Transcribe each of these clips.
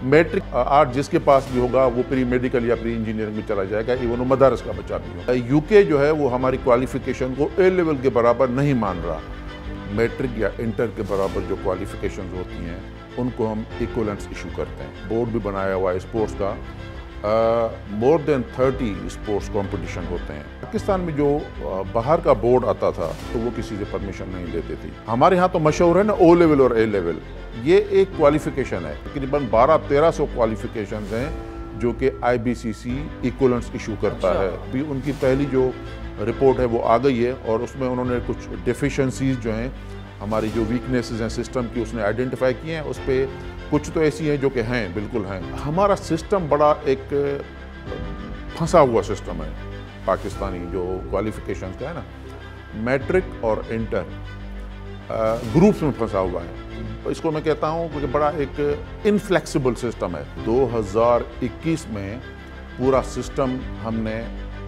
Matric آج جس کے پاس بھی ہوگا وہ پری میڈیکل یا پری انجینئرنگ میں چلا جائے گا، ایون وہ مدارس کا بچہ بھی ہوگا۔ یو کے جو ہے وہ ہماری کوالیفیکیشن کو اے لیول کے برابر نہیں مان رہا۔ میٹرک یا انٹر کے برابر جو کوالیفیکیشنز ہوتی ہیں ان کو ہم ایکولنس ایشو کرتے ہیں۔ بورڈ بھی بنایا ہوا ہے اسپورٹس کا، مور دین 30 اسپورٹس کمپٹیشن ہوتے ہیں۔ پاکستان میں جو باہر کا بورڈ آتا تھا تو وہ کسی سے پرمیشن نہیں لیتے تھی۔ ہمارے ہاں تو مشہور ہے نا او لیول اور اے لیول، یہ ایک کوالیفیکیشن ہے۔ تقریباً 1200-1300 کوالیفیکیشنز ہیں جو کہ آئی بی سی سی ایکولنس ایشو کرتا ہے۔ بھی ان کی پہلی جو رپورٹ ہے وہ آ گئی ہے اور اس میں انہوں نے کچھ ڈیفیشنسیز جو ہیں، ہماری جو ویکنیسز ہیں سسٹم کی، اس نے آئیڈینٹیفائی کی ہیں۔ اس پہ کچھ تو ایسی ہیں جو کہ ہیں، بالکل ہیں۔ ہمارا سسٹم بڑا ایک پھنسا ہوا سسٹم ہے پاکستانی جو کوالیفیکیشنز کا ہے نا، میٹرک اور انٹر گروپس میں پھنسا ہوا ہے۔ اس کو میں کہتا ہوں کہ بڑا ایک انفلیکسیبل سسٹم ہے۔ 2021 میں پورا سسٹم ہم نے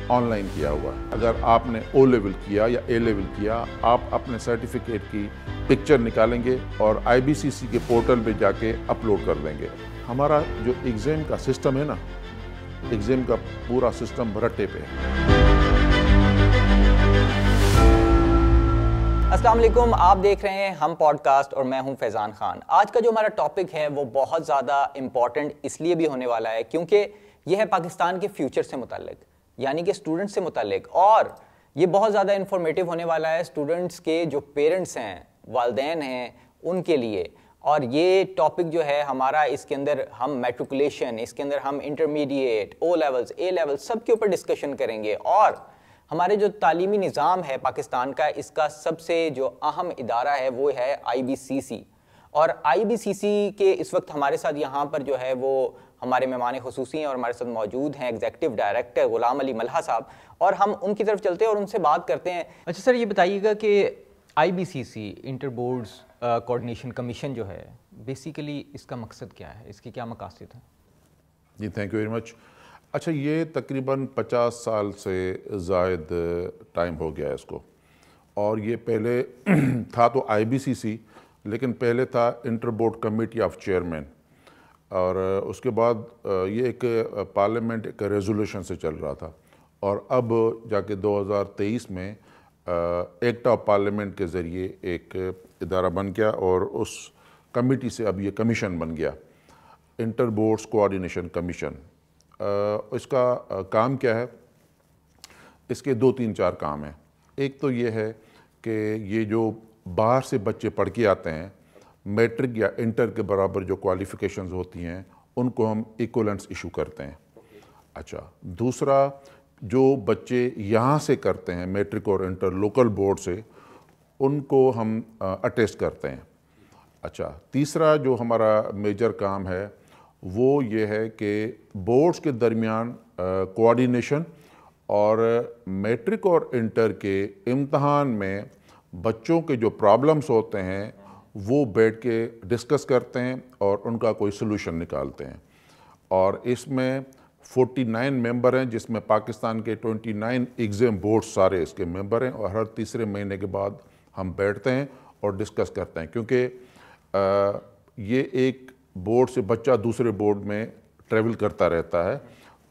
آن لائن کیا ہوا ہے۔ اگر آپ نے او لیول کیا یا اے لیول کیا، آپ اپنے سرٹیفکیٹ کی پکچر نکالیں گے اور آئی بی سی سی کے پورٹل پہ جا کے اپلوڈ کر دیں گے۔ ہمارا جو ایگزام کا سسٹم ہے نا، ایگزام کا پورا سسٹم رٹے پہ ہے۔ السلام علیکم، آپ دیکھ رہے ہیں ہم پوڈ کاسٹ اور میں ہوں فیضان خان۔ آج کا جو ہمارا ٹاپک ہے وہ بہت زیادہ امپورٹنٹ اس لیے بھی ہونے والا ہے کیونکہ یہ ہے پاکستان کے فیوچر سے متعلق، یعنی کہ اسٹوڈنٹس سے متعلق، اور یہ بہت زیادہ انفارمیٹیو ہونے والا ہے اسٹوڈنٹس کے جو پیرنٹس ہیں، والدین ہیں، ان کے لیے۔ اور یہ ٹاپک جو ہے ہمارا، اس کے اندر ہم میٹریکولیشن، اس کے اندر ہم intermediate, O levels, A levels, سب کے اوپر ڈسکشن کریں گے۔ اور ہمارے جو تعلیمی نظام ہے پاکستان کا، اس کا سب سے جو اہم ادارہ ہے وہ ہے آئی بی سی سی۔ اور آئی بی سی سی کے اس وقت ہمارے ساتھ یہاں پر جو ہے وہ ہمارے مہمان خصوصی ہیں اور ہمارے ساتھ موجود ہیں ایگزیکٹو ڈائریکٹر غلام علی ملہا صاحب، اور ہم ان کی طرف چلتے ہیں اور ان سے بات کرتے ہیں۔ اچھا سر، یہ بتائیے گا کہ آئی بی سی سی انٹر بورڈز کوآرڈینیشن کمیشن جو ہے، بیسیکلی اس کا مقصد کیا ہے، اس کے کیا مقاصد ہیں؟ جی تھینک یو ویری مچ۔ اچھا، یہ تقریباً 50 سال سے زائد ٹائم ہو گیا ہے اس کو، اور یہ پہلے تھا تو آئی بی سی سی، لیکن پہلے تھا inter board committee of chairman, اور اس کے بعد یہ ایک پارلیمنٹ ایک ریزولوشن سے چل رہا تھا، اور اب جا کے 2023 میں ایکٹ آف پارلیمنٹ کے ذریعے ایک ادارہ بن گیا اور اس کمیٹی سے اب یہ کمیشن بن گیا، انٹر بورڈز کوآرڈینیشن کمیشن۔ اس کا کام کیا ہے؟ اس کے 2-3-4 کام ہیں۔ ایک تو یہ ہے کہ یہ جو باہر سے بچے پڑھ کے آتے ہیں، میٹرک یا انٹر کے برابر جو کوالیفیکیشنز ہوتی ہیں، ان کو ہم ایکولنس ایشو کرتے ہیں۔ اچھا، دوسرا جو بچے یہاں سے کرتے ہیں میٹرک اور انٹر لوکل بورڈ سے، ان کو ہم اٹیسٹ کرتے ہیں۔ اچھا، تیسرا جو ہمارا میجر کام ہے وہ یہ ہے کہ بورڈز کے درمیان کوآرڈینیشن، اور میٹرک اور انٹر کے امتحان میں بچوں کے جو پرابلمز ہوتے ہیں وہ بیٹھ کے ڈسکس کرتے ہیں اور ان کا کوئی سلوشن نکالتے ہیں۔ اور اس میں 49 ممبر ہیں، جس میں پاکستان کے 29 ایگزام بورڈ سارے اس کے ممبر ہیں، اور ہر تیسرے مہینے کے بعد ہم بیٹھتے ہیں اور ڈسکس کرتے ہیں، کیونکہ یہ ایک بورڈ سے بچہ دوسرے بورڈ میں ٹریول کرتا رہتا ہے،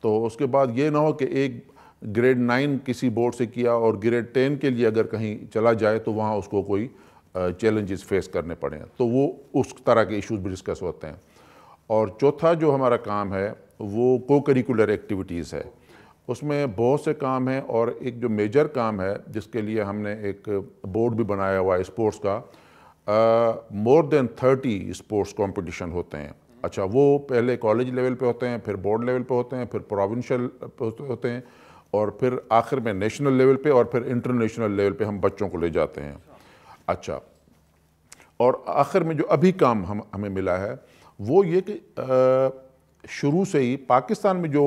تو اس کے بعد یہ نہ ہو کہ ایک گریڈ 9 کسی بورڈ سے کیا اور گریڈ 10 کے لیے اگر کہیں چلا جائے تو وہاں اس کو کوئی چیلنجز فیس کرنے پڑیں، تو وہ اس طرح کے ایشوز بھی ڈسکس ہوتے ہیں۔ اور چوتھا جو ہمارا کام ہے وہ کو کریکولر ایکٹیویٹیز ہے، اس میں بہت سے کام ہیں، اور ایک جو میجر کام ہے جس کے لیے ہم نے ایک بورڈ بھی بنایا ہوا ہے اسپورٹس کا، مور دین 30 اسپورٹس کمپٹیشن ہوتے ہیں۔ اچھا، وہ پہلے کالج لیول پہ ہوتے ہیں، پھر بورڈ لیول پہ ہوتے ہیں، پھر پروونشل ہوتے ہیں، اور پھر آخر میں نیشنل لیول پہ، اور پھر انٹرنیشنل لیول پہ ہم بچوں کو لے جاتے ہیں۔ اچھا، اور آخر میں جو ابھی کام ہمیں ملا ہے وہ یہ کہ شروع سے ہی پاکستان میں جو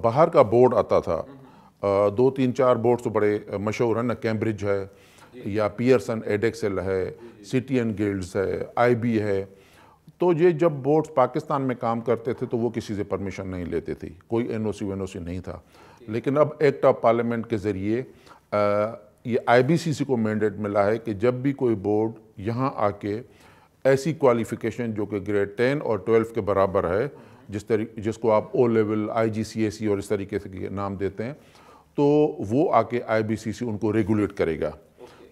باہر کا بورڈ آتا تھا، 2-3-4 بورڈ تو بڑے مشہور ہیں نا، کیمبرج ہے یا پیئرسن ایڈیکسل ہے، سٹی اینڈ گلڈز ہے، آئی بی ہے، تو یہ جب بورڈز پاکستان میں کام کرتے تھے تو وہ کسی سے پرمیشن نہیں لیتے تھی، کوئی این او سی وین او سی نہیں تھا۔ لیکن اب ایکٹ آف پارلیمنٹ کے ذریعے یہ آئی بی سی سی کو مینڈیٹ ملا ہے کہ جب بھی کوئی بورڈ یہاں آ کے ایسی کوالیفیکیشن جو کہ گریڈ 10 اور 12 کے برابر ہے جس کو آپ او لیول IGCSE اور اس طریقے سے نام دیتے ہیں, تو وہ آ کے IBCC ان کو ریگولیٹ کرے گا.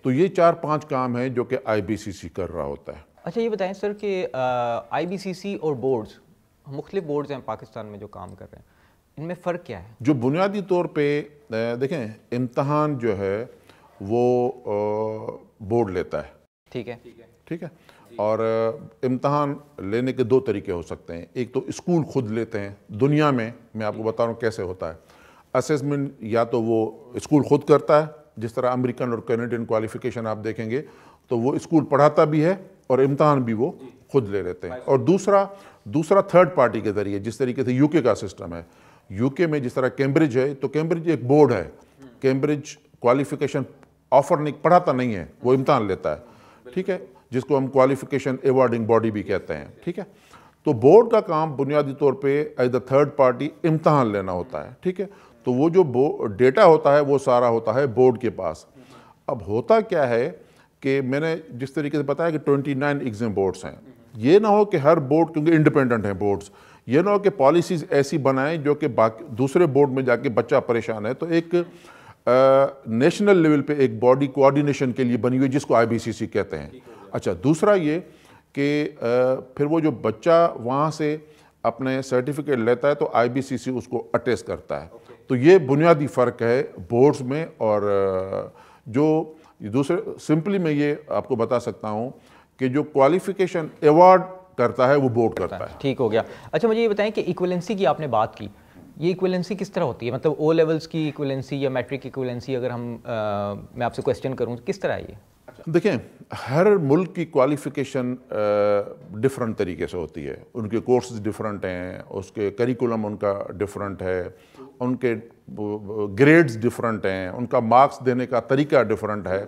تو یہ 4-5 کام ہیں جو کہ IBCC کر رہا ہوتا ہے. اچھا یہ بتائیں سر کہ IBCC اور بورڈز, مختلف بورڈز ہیں پاکستان میں جو کام کر رہے ہیں, ان میں فرق کیا ہے؟ جو بنیادی طور پہ دیکھیں, امتحان جو ہے وہ بورڈ لیتا ہے. ٹھیک ہے. اور امتحان لینے کے 2 طریقے ہو سکتے ہیں. ایک تو اسکول خود لیتے ہیں. دنیا میں آپ کو بتا رہا ہوں کیسے ہوتا ہے. اسیسمنٹ یا تو وہ اسکول خود کرتا ہے, جس طرح امریکن اور کینیڈین کوالیفیکیشن آپ دیکھیں گے تو وہ اسکول پڑھاتا بھی ہے اور امتحان بھی وہ خود لے لیتے ہیں. اور دوسرا تھرڈ پارٹی کے ذریعے, جس طریقے سے UK کا سسٹم ہے. UK میں جس طرح کیمبرج ہے, تو کیمبرج ایک بورڈ ہے. کیمبرج کوالیفیکیشن آفر نہیں, پڑھاتا نہیں ہے, وہ امتحان لیتا ہے. ٹھیک ہے, جس کو ہم کوالیفیکیشن ایوارڈنگ باڈی بھی کہتے ہیں. ٹھیک ہے, تو بورڈ کا کام بنیادی طور پہ ایز اے تھرڈ پارٹی امتحان لینا ہوتا ہے. ٹھیک ہے, تو وہ جو ڈیٹا ہوتا ہے وہ سارا ہوتا ہے بورڈ کے پاس. اب ہوتا کیا ہے کہ میں نے جس طریقے سے بتایا کہ 29 ایگزام بورڈز ہیں. یہ نہ ہو کہ ہر بورڈ, کیونکہ انڈیپینڈنٹ ہیں بورڈز, یہ نہ ہو کہ پالیسیز ایسی بنائیں جو کہ دوسرے بورڈ میں جا کے بچہ پریشان ہے. تو ایک نیشنل لیول پہ ایک باڈی کوآرڈینیشن کے لیے بنی ہوئی جس کو IBCC کہتے ہیں. اچھا, دوسرا یہ کہ پھر وہ جو بچہ وہاں سے اپنے سرٹیفکیٹ لیتا ہے تو IBCC اس کو اٹیسٹ کرتا ہے. تو یہ بنیادی فرق ہے بورڈز میں. اور جو دوسرے, سمپلی میں یہ آپ کو بتا سکتا ہوں کہ جو کوالیفیکیشن ایوارڈ کرتا ہے وہ بورڈ کرتا ہے. ٹھیک ہو گیا. اچھا مجھے یہ بتائیں کہ ایکویلنسی کی آپ نے بات کی, یہ ایکویلنسی کس طرح ہوتی ہے؟ مطلب او لیولز کی ایکویلنسی یا میٹرک ایکویلنسی, اگر میں آپ سے کویسچن کروں تو کس طرح ہے یہ؟ دیکھیں, ہر ملک کی کوالیفیکیشن ڈفرنٹ طریقے سے ہوتی ہے. ان کے کورسز ڈفرنٹ ہیں, اس کے کریکولم ان کا ڈفرنٹ ہے, ان کے گریڈز ڈفرنٹ ہیں, ان کا مارکس دینے کا طریقہ ڈفرنٹ ہے.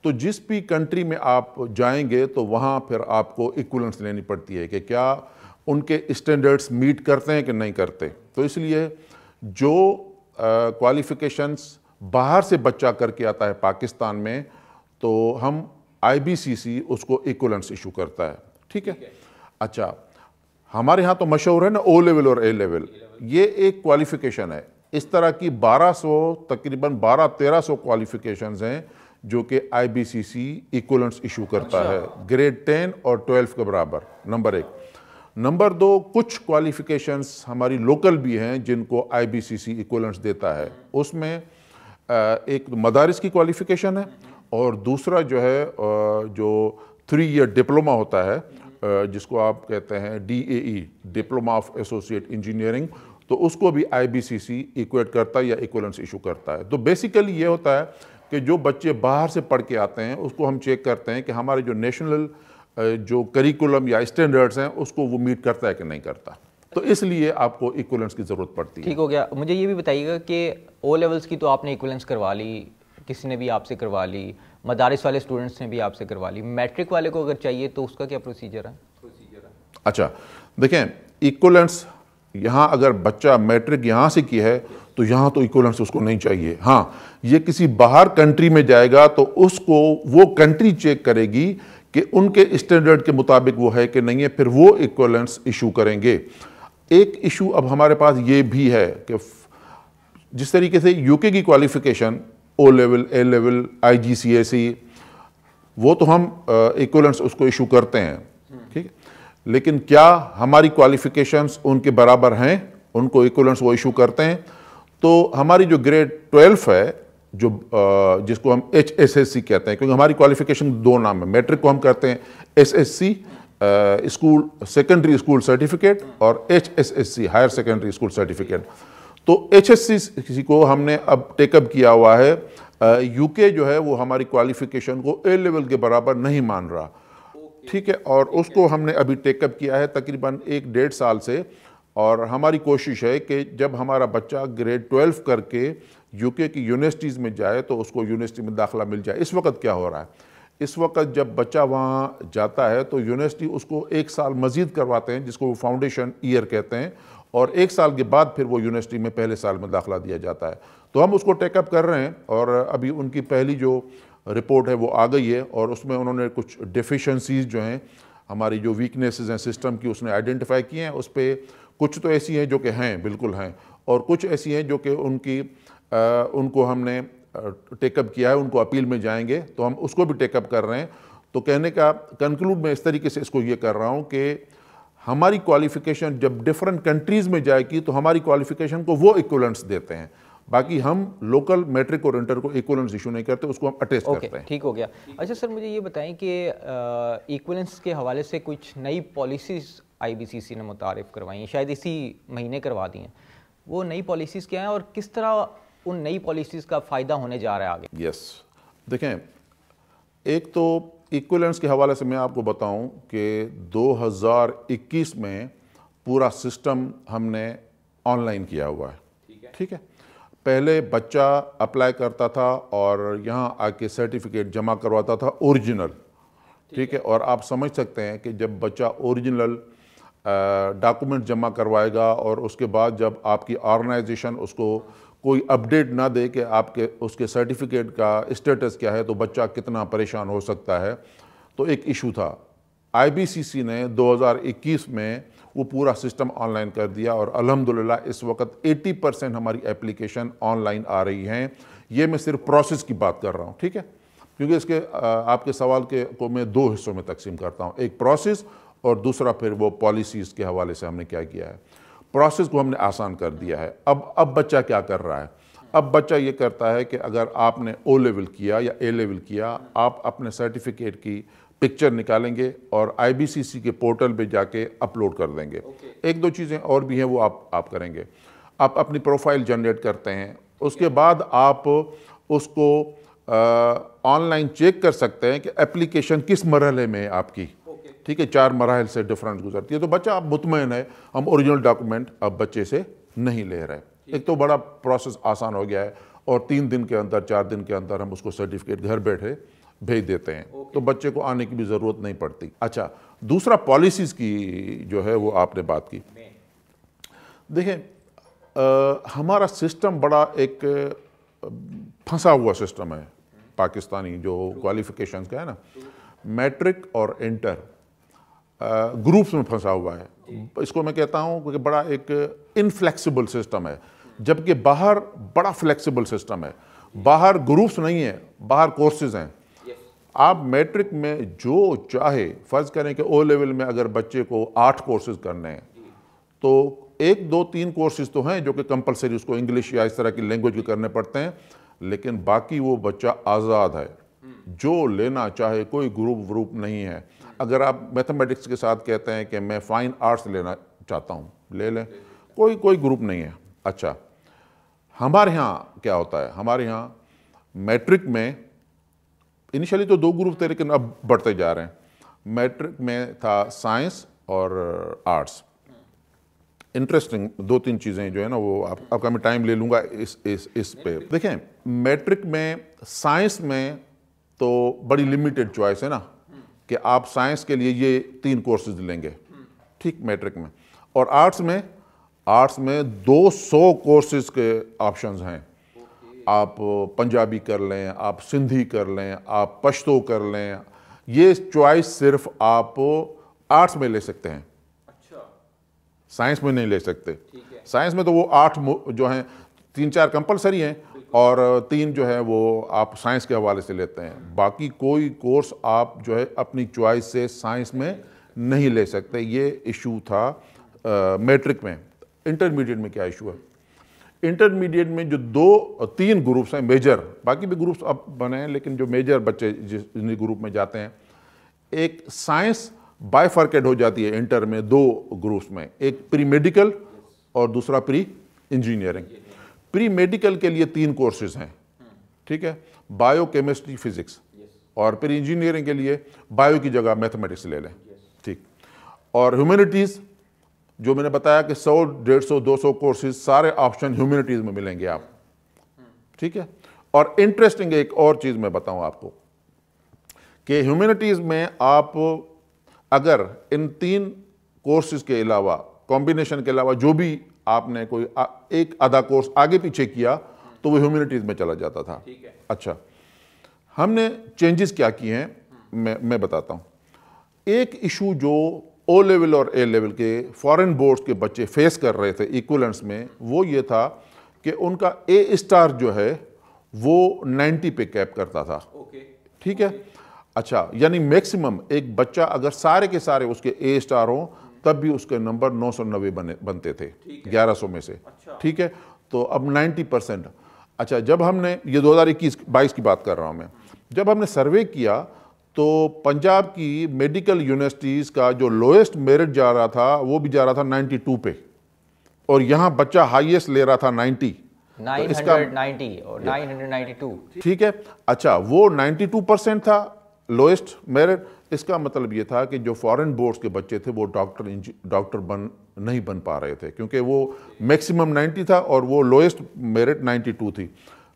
تو جس بھی کنٹری میں آپ جائیں گے تو وہاں پھر آپ کو ایکولنس لینی پڑتی ہے کہ کیا ان کے اسٹینڈرڈز میٹ کرتے ہیں کہ نہیں کرتے. تو اس لیے جو کوالیفیکیشنز باہر سے بچہ کر کے آتا ہے پاکستان میں, تو ہم IBCC اس کو ایکولنس ایشو کرتا ہے. ٹھیک ہے. اچھا, ہمارے ہاں تو مشہور ہے نا او لیول اور اے لیول, یہ ایک کوالیفیکیشن ہے. اس طرح کی 1200 تقریباً 1200-1300 کوالیفیکیشنز ہیں جو کہ IBCC ایکولنس ایشو کرتا ہے, گریڈ 10 اور 12 کے برابر. نمبر 1. نمبر 2, کچھ کوالیفیکیشنز ہماری لوکل بھی ہیں جن کو IBCC ایکولنس دیتا ہے. اس میں ایک مدارس کی کوالیفیکیشن ہے, اور دوسرا جو ہے جو 3 ایئر ڈپلوما ہوتا ہے جس کو آپ کہتے ہیں DAE, diploma of associate engineering, تو اس کو بھی IBCC ایکویٹ کرتا ہے یا ایکولنس ایشو کرتا ہے. تو بیسیکلی یہ ہوتا ہے کہ جو بچے باہر سے پڑھ کے آتے ہیں اس کو ہم چیک کرتے ہیں کہ ہمارے جو نیشنل جو کریکولم یا اسٹینڈرڈز ہیں اس کو وہ میٹ کرتا ہے کہ نہیں کرتا. تو اس لیے آپ کو ایکولنس کی ضرورت پڑتی ہے. ٹھیک ہو گیا. مجھے یہ بھی بتائیے گا کہ او لیولز کی تو آپ نے ایکولنس کروا لی, کسی نے بھی آپ سے کروا لی, مدارس والے اسٹوڈنٹس نے بھی آپ سے کروا لی, میٹرک والے کو اگر چاہیے تو اس کا کیا پروسیجر ہے؟ اچھا دیکھیں, ایکولنس یہاں اگر بچہ میٹرک یہاں سے کی ہے تو یہاں تو ایکولنس اس کو نہیں چاہیے. ہاں, یہ کسی باہر کنٹری میں جائے گا تو اس کو وہ کنٹری چیک کرے گی کہ ان کے اسٹینڈرڈ کے مطابق وہ ہے کہ نہیں ہے, پھر وہ ایکولنس ایشو کریں گے. ایک ایشو اب ہمارے پاس یہ بھی ہے کہ جس طریقے سے UK کی کوالیفیکیشن او لیول, اے لیول, IGCSE, وہ تو ہم ایکولنس اس کو ایشو کرتے ہیں. ٹھیک ہے, لیکن کیا ہماری کوالیفیکیشنز ان کے برابر ہیں؟ ان کو ایکولنس وہ ایشو کرتے ہیں. تو ہماری جو گریڈ 12 ہے, جو جس کو ہم HSSC کہتے ہیں, کیونکہ ہماری کوالیفیکیشن 2 نام ہے. میٹرک کو ہم کرتے ہیں SSC school secondary school certificate, اور HSSC higher secondary school certificate. تو HSC کو ہم نے اب ٹیک اپ کیا ہوا ہے. UK جو ہے وہ ہماری کوالیفیکیشن کو اے لیول کے برابر نہیں مان رہا. ٹھیک ہے, اور اس کو ہم نے ابھی ٹیک اپ کیا ہے تقریباً 1-1.5 سال سے. اور ہماری کوشش ہے کہ جب ہمارا بچہ گریڈ 12 کر کے UK کی یونیورسٹیز میں جائے تو اس کو یونیورسٹی میں داخلہ مل جائے. اس وقت کیا ہو رہا ہے, اس وقت جب بچہ وہاں جاتا ہے تو یونیورسٹی اس کو 1 سال مزید کرواتے ہیں جس کو وہ فاؤنڈیشن ایئر کہتے ہیں, اور 1 سال کے بعد پھر وہ یونیورسٹی میں پہلے سال میں داخلہ دیا جاتا ہے. تو ہم اس کو ٹیک اپ کر رہے ہیں, اور ابھی ان کی پہلی جو رپورٹ ہے وہ آ گئی ہے, اور اس میں انہوں نے کچھ ڈیفیشنسیز جو ہیں, ہماری جو ویکنیسز ہیں سسٹم کی, اس نے آئیڈینٹیفائی کی ہیں. اس پہ کچھ تو ایسی ہیں جو کہ ہیں بالکل ہیں، اور کچھ ایسی ہیں جو کہ ان کو ہم نے ٹیک اپ کیا ہے، ان کو اپیل میں جائیں گے تو ہم اس کو بھی ٹیک اپ کر رہے ہیں. تو کہنے کا کنکلوڈ میں اس طریقے سے اس کو یہ کر رہا ہوں کہ ہماری کوالیفیکیشن جب ڈیفرنٹ کنٹریز میں جائے گی تو ہماری کوالیفیکیشن کو وہ ایکولنٹس دیتے ہیں، باقی ہم لوکل میٹرک اور انٹر کو ایکولنس ایشو نہیں کرتے، اس کو ہم اٹیسٹ کرتے ہیں. ٹھیک ہو گیا. اچھا سر مجھے یہ بتائیں کہ ایکولنس کے حوالے سے کچھ نئی پالیسیز IBCC نے متعارف کروائی ہیں، شاید اسی مہینے کروا دی ہیں. وہ نئی پالیسیز کیا ہیں اور کس طرح ان نئی پالیسیز کا فائدہ ہونے جا رہا ہے آگے؟ یس، دیکھیں ایک تو ایکولنس کے حوالے سے میں آپ کو بتاؤں کہ 2021 میں پورا سسٹم ہم نے آن لائن کیا ہوا ہے. ٹھیک ہے، پہلے بچہ اپلائی کرتا تھا اور یہاں آ کے سرٹیفکیٹ جمع کرواتا تھا اوریجنل. ٹھیک ہے، اور آپ سمجھ سکتے ہیں کہ جب بچہ اوریجنل ڈاکومنٹ جمع کروائے گا اور اس کے بعد جب آپ کی آرگنائزیشن اس کو کوئی اپڈیٹ نہ دے کہ آپ کے اس کے سرٹیفکیٹ کا اسٹیٹس کیا ہے تو بچہ کتنا پریشان ہو سکتا ہے. تو ایک ایشو تھا. IBCC نے 2021 میں وہ پورا سسٹم آن لائن کر دیا اور الحمدللہ اس وقت 80% ہماری اپلیکیشن آن لائن آ رہی ہیں. یہ میں صرف پروسیس کی بات کر رہا ہوں. ٹھیک ہے، کیونکہ اس کے آپ کے سوال کو میں 2 حصوں میں تقسیم کرتا ہوں، ایک پروسیس اور دوسرا پھر وہ پالیسیز کے حوالے سے ہم نے کیا کیا ہے. پروسیس کو ہم نے آسان کر دیا ہے. اب بچہ کیا کر رہا ہے؟ اب بچہ یہ کرتا ہے کہ اگر آپ نے O لیول کیا یا A لیول کیا، آپ اپنے سرٹیفکیٹ کی پکچر نکالیں گے اور IBCC کے پورٹل پہ جا کے اپلوڈ کر دیں گے. ایک دو چیزیں اور بھی ہیں وہ آپ کریں گے. آپ اپنی پروفائل جنریٹ کرتے ہیں، اس کے بعد آپ اس کو آن لائن چیک کر سکتے ہیں کہ اپلیکیشن کس مرحلے میں ہے آپ کی. ٹھیک ہے، 4 مراحل سے ڈیفرنٹ گزرتی ہے. تو بچہ اب مطمئن ہے ہم اوریجنل ڈاکومنٹ اب بچے سے نہیں لے رہے. ایک تو بڑا پروسیس آسان ہو گیا ہے اور 3 دن کے اندر 4 دن کے اندر ہم اس کو سرٹیفکیٹ گھر بیٹھے بھیج دیتے ہیں، تو بچے کو آنے کی بھی ضرورت نہیں پڑتی. اچھا، دوسرا پالیسیز کی جو ہے وہ آپ نے بات کی. دیکھیں ہمارا سسٹم بڑا ایک پھنسا ہوا سسٹم ہے پاکستانی جو کوالیفیکیشنز کا ہے نا. میٹرک اور انٹر گروپس میں پھنسا ہوا ہے. اس کو میں کہتا ہوں کہ بڑا ایک انفلیکسیبل سسٹم ہے، جبکہ باہر بڑا فلیکسیبل سسٹم ہے. باہر گروپس نہیں ہیں، باہر کورسز ہیں. آپ میٹرک میں جو چاہے، فرض کریں کہ O لیول میں اگر بچے کو 8 کورسز کرنے ہیں تو 1 2 3 کورسز تو ہیں جو کہ کمپلسری اس کو انگلش یا اس طرح کی لینگویج کے کرنے پڑتے ہیں، لیکن باقی وہ بچہ آزاد ہے، جو لینا چاہے. کوئی گروپ نہیں ہے. اگر آپ میتھمیٹکس کے ساتھ کہتے ہیں کہ میں فائن آرٹس لینا چاہتا ہوں، لے لیں، کوئی گروپ نہیں ہے. اچھا، ہمارے ہاں کیا ہوتا ہے؟ ہمارے ہاں میٹرک میں انیشلی تو 2 گروپ تھے لیکن اب بڑھتے جا رہے ہیں. میٹرک میں تھا سائنس اور آرٹس. انٹرسٹنگ 2-3 چیزیں جو ہے نا وہ آپ کا میں ٹائم لے لوں گا اس پہ. دیکھیں میٹرک میں سائنس میں تو بڑی لیمیٹڈ چوائس ہے نا کہ آپ سائنس کے لیے یہ 3 کورسز لیں گے. ٹھیک، میٹرک میں. اور آرٹس میں 200 کورسز کے آپشنز ہیں. آپ پنجابی کر لیں، آپ سندھی کر لیں، آپ پشتو کر لیں. یہ چوائس صرف آپ آرٹس میں لے سکتے ہیں، سائنس میں نہیں لے سکتے. سائنس میں تو وہ 8 جو ہیں 3-4 کمپلسری ہیں اور 3 جو ہے وہ آپ سائنس کے حوالے سے لیتے ہیں. باقی کوئی کورس آپ جو ہے اپنی چوائس سے سائنس میں نہیں لے سکتے. یہ ایشو تھا میٹرک میں. انٹرمیڈیٹ میں کیا ایشو ہے؟ انٹرمیڈیٹ میں جو 2-3 گروپس ہیں میجر، باقی بھی گروپس اب بنے ہیں لیکن جو میجر بچے جس گروپ میں جاتے ہیں، ایک سائنس بائیفرکیٹ ہو جاتی ہے انٹر میں 2 گروپس میں، ایک پری میڈیکل اور دوسرا پری انجینئرنگ. پری میڈیکل کے لیے 3 کورسز ہیں. ٹھیک ہے، بایو کیمسٹری فزکس. اور پری انجینئرنگ کے لیے بایو کی جگہ میتھمیٹکس لے لیں. ٹھیک. اور ہیومینٹیز جو میں نے بتایا کہ 100 150 200 کورسز سارے آپشن ہیومینٹیز میں ملیں گے آپ. ٹھیک ہے. اور انٹرسٹنگ ایک اور چیز میں بتاؤں آپ کو کہ ہیومینٹیز میں آپ اگر ان 3 کورسز کے علاوہ کمبینیشن کے علاوہ جو بھی آپ نے کوئی ایک آدھا کورس آگے پیچھے کیا تو وہ ہیومینٹیز میں چلا جاتا تھا. اچھا، ہم نے چینجز کیا کیے ہیں میں بتاتا ہوں. ایک ایشو جو او لیول اور اے لیول کے فارن بورڈز کے بچے فیس کر رہے تھے ایکولنٹس میں، وہ یہ تھا کہ ان کا اے اسٹار جو ہے وہ 90 پہ کیپ کرتا تھا. ٹھیک ہے. اچھا، یعنی میکسیمم ایک بچہ اگر سارے کے سارے اس کے اے اسٹار ہوں تب بھی اس کے نمبر 990 بنتے تھے 1100 میں سے. ٹھیک ہے. تو اب 90%. اچھا، جب ہم نے یہ 2021-22 کی بات کر رہا ہوں میں، جب ہم نے سروے کیا تو پنجاب کی میڈیکل یونیورسٹیز کا جو لوئسٹ میرٹ جا رہا تھا وہ بھی جا رہا تھا 92 پہ، اور یہاں بچہ ہائیسٹ لے رہا تھا 90. 990 اور 992. ٹھیک ہے. اچھا، وہ 92% تھا لوئسٹ میرٹ. اس کا مطلب یہ تھا کہ جو فارن بورڈز کے بچے تھے وہ ڈاکٹر نہیں بن پا رہے تھے، کیونکہ وہ میکسیمم 90 تھا اور وہ لوئسٹ میرٹ 92 تھی.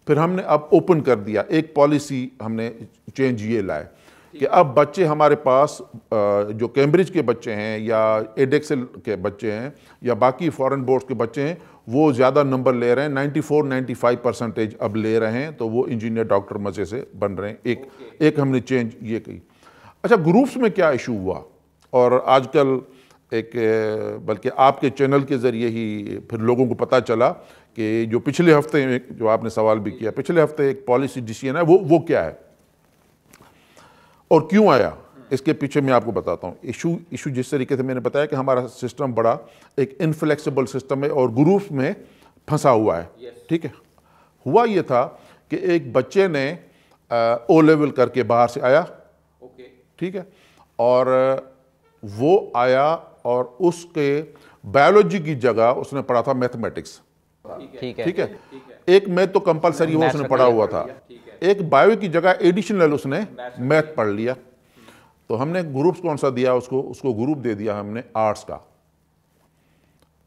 پھر ہم نے اب اوپن کر دیا، ایک پالیسی ہم نے چینج یہ لائے کہ اب بچے ہمارے پاس جو کیمبرج کے بچے ہیں یا ایڈیکسل کے بچے ہیں یا باقی فارن بورڈز کے بچے ہیں وہ زیادہ نمبر لے رہے ہیں، 94-95% اب لے رہے ہیں، تو وہ انجینئر ڈاکٹر مزے سے بن رہے ہیں. ایک ہم نے چینج یہ کی. اچھا، گروپس میں کیا ایشو ہوا، اور آج کل ایک بلکہ آپ کے چینل کے ذریعے ہی پھر لوگوں کو پتہ چلا کہ جو پچھلے ہفتے جو آپ نے سوال بھی کیا، پچھلے ہفتے ایک پالیسی ڈیسیژن ہے، وہ کیا ہے اور کیوں آیا، اس کے پیچھے میں آپ کو بتاتا ہوں. ایشو جس طریقے سے میں نے بتایا کہ ہمارا سسٹم بڑا ایک انفلیکسیبل سسٹم ہے اور گروپس میں پھنسا ہوا ہے. ٹھیک ہے. ہوا یہ تھا کہ ایک بچے نے او لیول کر کے باہر سے آیا. ٹھیک ہے. اور وہ آیا اور اس کے بایولوجی کی جگہ اس نے پڑھا تھا میتھمیٹکس. ٹھیک ہے. ایک میتھ تو کمپلسری وہ اس نے پڑھا ہوا تھا، ایک بایو کی جگہ ایڈیشنل اس نے میتھ پڑھ لیا. تو ہم نے گروپس کون سا دیا اس کو گروپ دے دیا ہم نے آرٹس کا.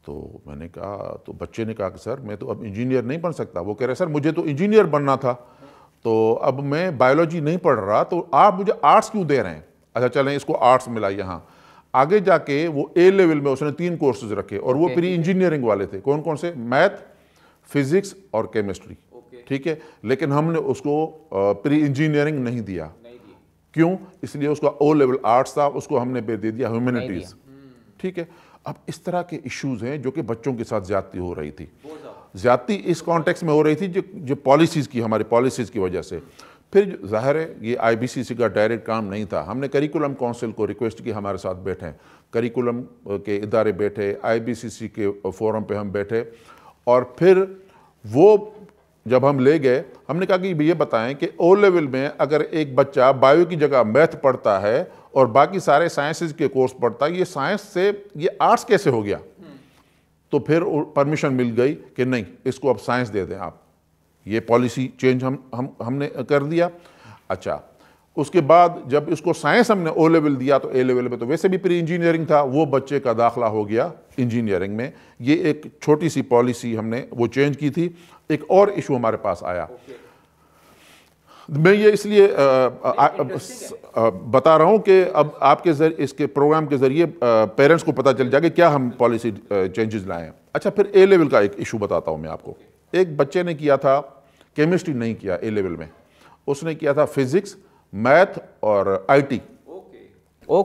تو میں نے کہا، تو بچے نے کہا کہ سر میں تو اب انجینئر نہیں بن سکتا. وہ کہہ رہے سر مجھے تو انجینئر بننا تھا، تو اب میں بایولوجی نہیں پڑھ رہا، تو آپ مجھے آرٹس کیوں دے رہے ہیں؟ اچھا چلیں اس کو آرٹس ملا. یہاں آگے جا کے وہ اے لیول میں اس نے 3 کورسز رکھے اور وہ پری انجینئرنگ والے تھے. کون کون سے؟ میتھ، فزکس اور کیمسٹری. ٹھیک ہے. لیکن ہم نے اس کو پری انجینئرنگ نہیں دیا. کیوں؟ اس لیے اس کا او لیول آرٹس تھا، اس کو ہم نے دے دیا ہیومینٹیز. ٹھیک ہے. اب اس طرح کے ایشوز ہیں جو کہ بچوں کے ساتھ زیادتی ہو رہی تھی. زیادتی اس کانٹیکس میں ہو رہی تھی جو پالیسیز کی، ہماری پالیسیز کی وجہ سے. پھر ظاہر ہے یہ آئی بی سی سی کا ڈائریکٹ کام نہیں تھا. ہم نے کریکولم کونسل کو ریکویسٹ کی ہمارے ساتھ بیٹھیں، کریکولم کے ادارے بیٹھے، آئی بی سی سی کے فورم پہ ہم بیٹھے، اور پھر وہ جب ہم لے گئے ہم نے کہا کہ یہ بتائیں کہ او لیول میں اگر ایک بچہ بایو کی جگہ میتھ پڑھتا ہے اور باقی سارے سائنسز کے کورس پڑھتا ہے، یہ سائنس سے یہ آرٹس کیسے ہو گیا؟ تو پھر پرمیشن مل گئی کہ نہیں، اس کو اب سائنس دے دیں آپ. یہ پالیسی چینج ہم نے کر دیا. اچھا، اس کے بعد جب اس کو سائنس ہم نے او لیول دیا تو اے لیول میں تو ویسے بھی پری انجینئرنگ تھا، وہ بچے کا داخلہ ہو گیا انجینئرنگ میں. یہ ایک چھوٹی سی پالیسی ہم نے وہ چینج کی تھی. ایک اور ایشو ہمارے پاس آیا، میں یہ اس لیے بتا رہا ہوں کہ اب آپ کے ذریعے اس کے پروگرام کے ذریعے پیرنٹس کو پتہ چل جائے کہ کیا ہم پالیسی چینجز لائے ہیں. اچھا، پھر اے لیول کا ایک ایشو بتاتا ہوں میں آپ کو. ایک بچے نے کیا تھا کیمسٹری نہیں کیا اے لیول میں، اس نے کیا تھا فزکس، میتھ اور آئی ٹی.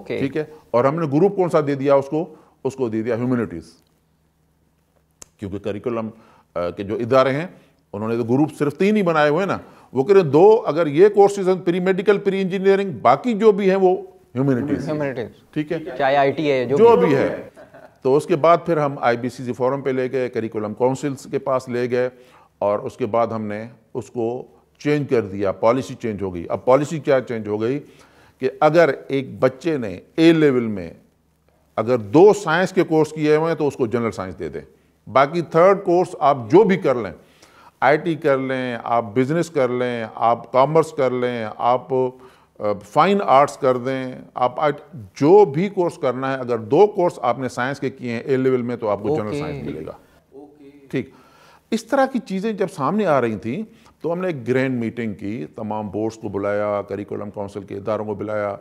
ٹھیک ہے. اور ہم نے گروپ کون سا دے دیا اس کو دے دیا ہیومینٹیز، کیونکہ کریکولم کے جو ادارے ہیں انہوں نے تو گروپ صرف 3 ہی بنائے ہوئے نا. وہ کہہ رہے 2 اگر یہ کورسز ہیں پری میڈیکل، پری انجینئرنگ، باقی جو بھی ہیں وہ ہیومینٹیز. ٹھیک ہے. چاہے آئی ٹی ہے جو بھی ہے. تو اس کے بعد پھر ہم آئی بی سی سی فورم پہ لے گئے، کریکولم کونسلز کے پاس لے گئے، اور اس کے بعد ہم نے اس کو چینج کر دیا. پالیسی چینج ہو گئی. اب پالیسی کیا چینج ہو گئی کہ اگر ایک بچے نے اے لیول میں اگر 2 سائنس کے کورس کیے ہوئے ہیں تو اس کو جنرل سائنس دے دیں. باقی 3rd کورس آپ جو بھی کر لیں، آئی ٹی کر لیں، آپ بزنس کر لیں، آپ کامرس کر لیں، آپ فائن آرٹس کر دیں، آپ جو بھی کورس کرنا ہے، اگر 2 کورس آپ نے سائنس کے کیے ہیں اے لیول میں تو آپ کو جنرل سائنس ملے گا. ٹھیک. اس طرح کی چیزیں جب سامنے آ رہی تھیں تو ہم نے ایک گرینڈ میٹنگ کی، تمام بورڈز کو بلایا، کریکولم کونسل کے اداروں کو بلایا،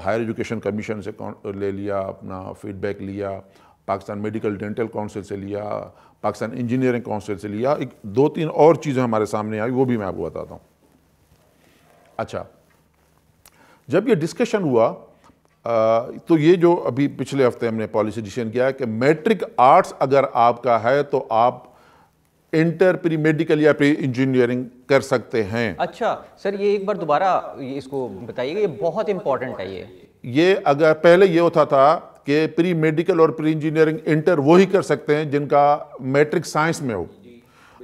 ہائر ایجوکیشن کمیشن سے لے لیا، اپنا فیڈ بیک لیا، پاکستان میڈیکل ڈینٹل کونسل سے لیا، پاکستان انجینئرنگ کونسل سے لیا. 2-3 اور چیزیں ہمارے سامنے آئی، وہ بھی میں آپ کو بتاتا ہوں. اچھا، جب یہ ڈسکشن ہوا تو یہ جو ابھی پچھلے ہفتے ہم نے پالیسی ڈیسیژن کیا ہے کہ میٹرک آرٹس اگر آپ کا ہے تو آپ انٹر پری میڈیکل یا پری انجینئرنگ کر سکتے ہیں. اچھا سر یہ ایک بار دوبارہ اس کو بتائیے گا, یہ بہت امپورٹنٹ ہے. یہ اگر پہلے یہ ہوتا تھا کہ پری میڈیکل اور پری انجینئرنگ انٹر وہی کر سکتے ہیں جن کا میٹرک سائنس میں ہو,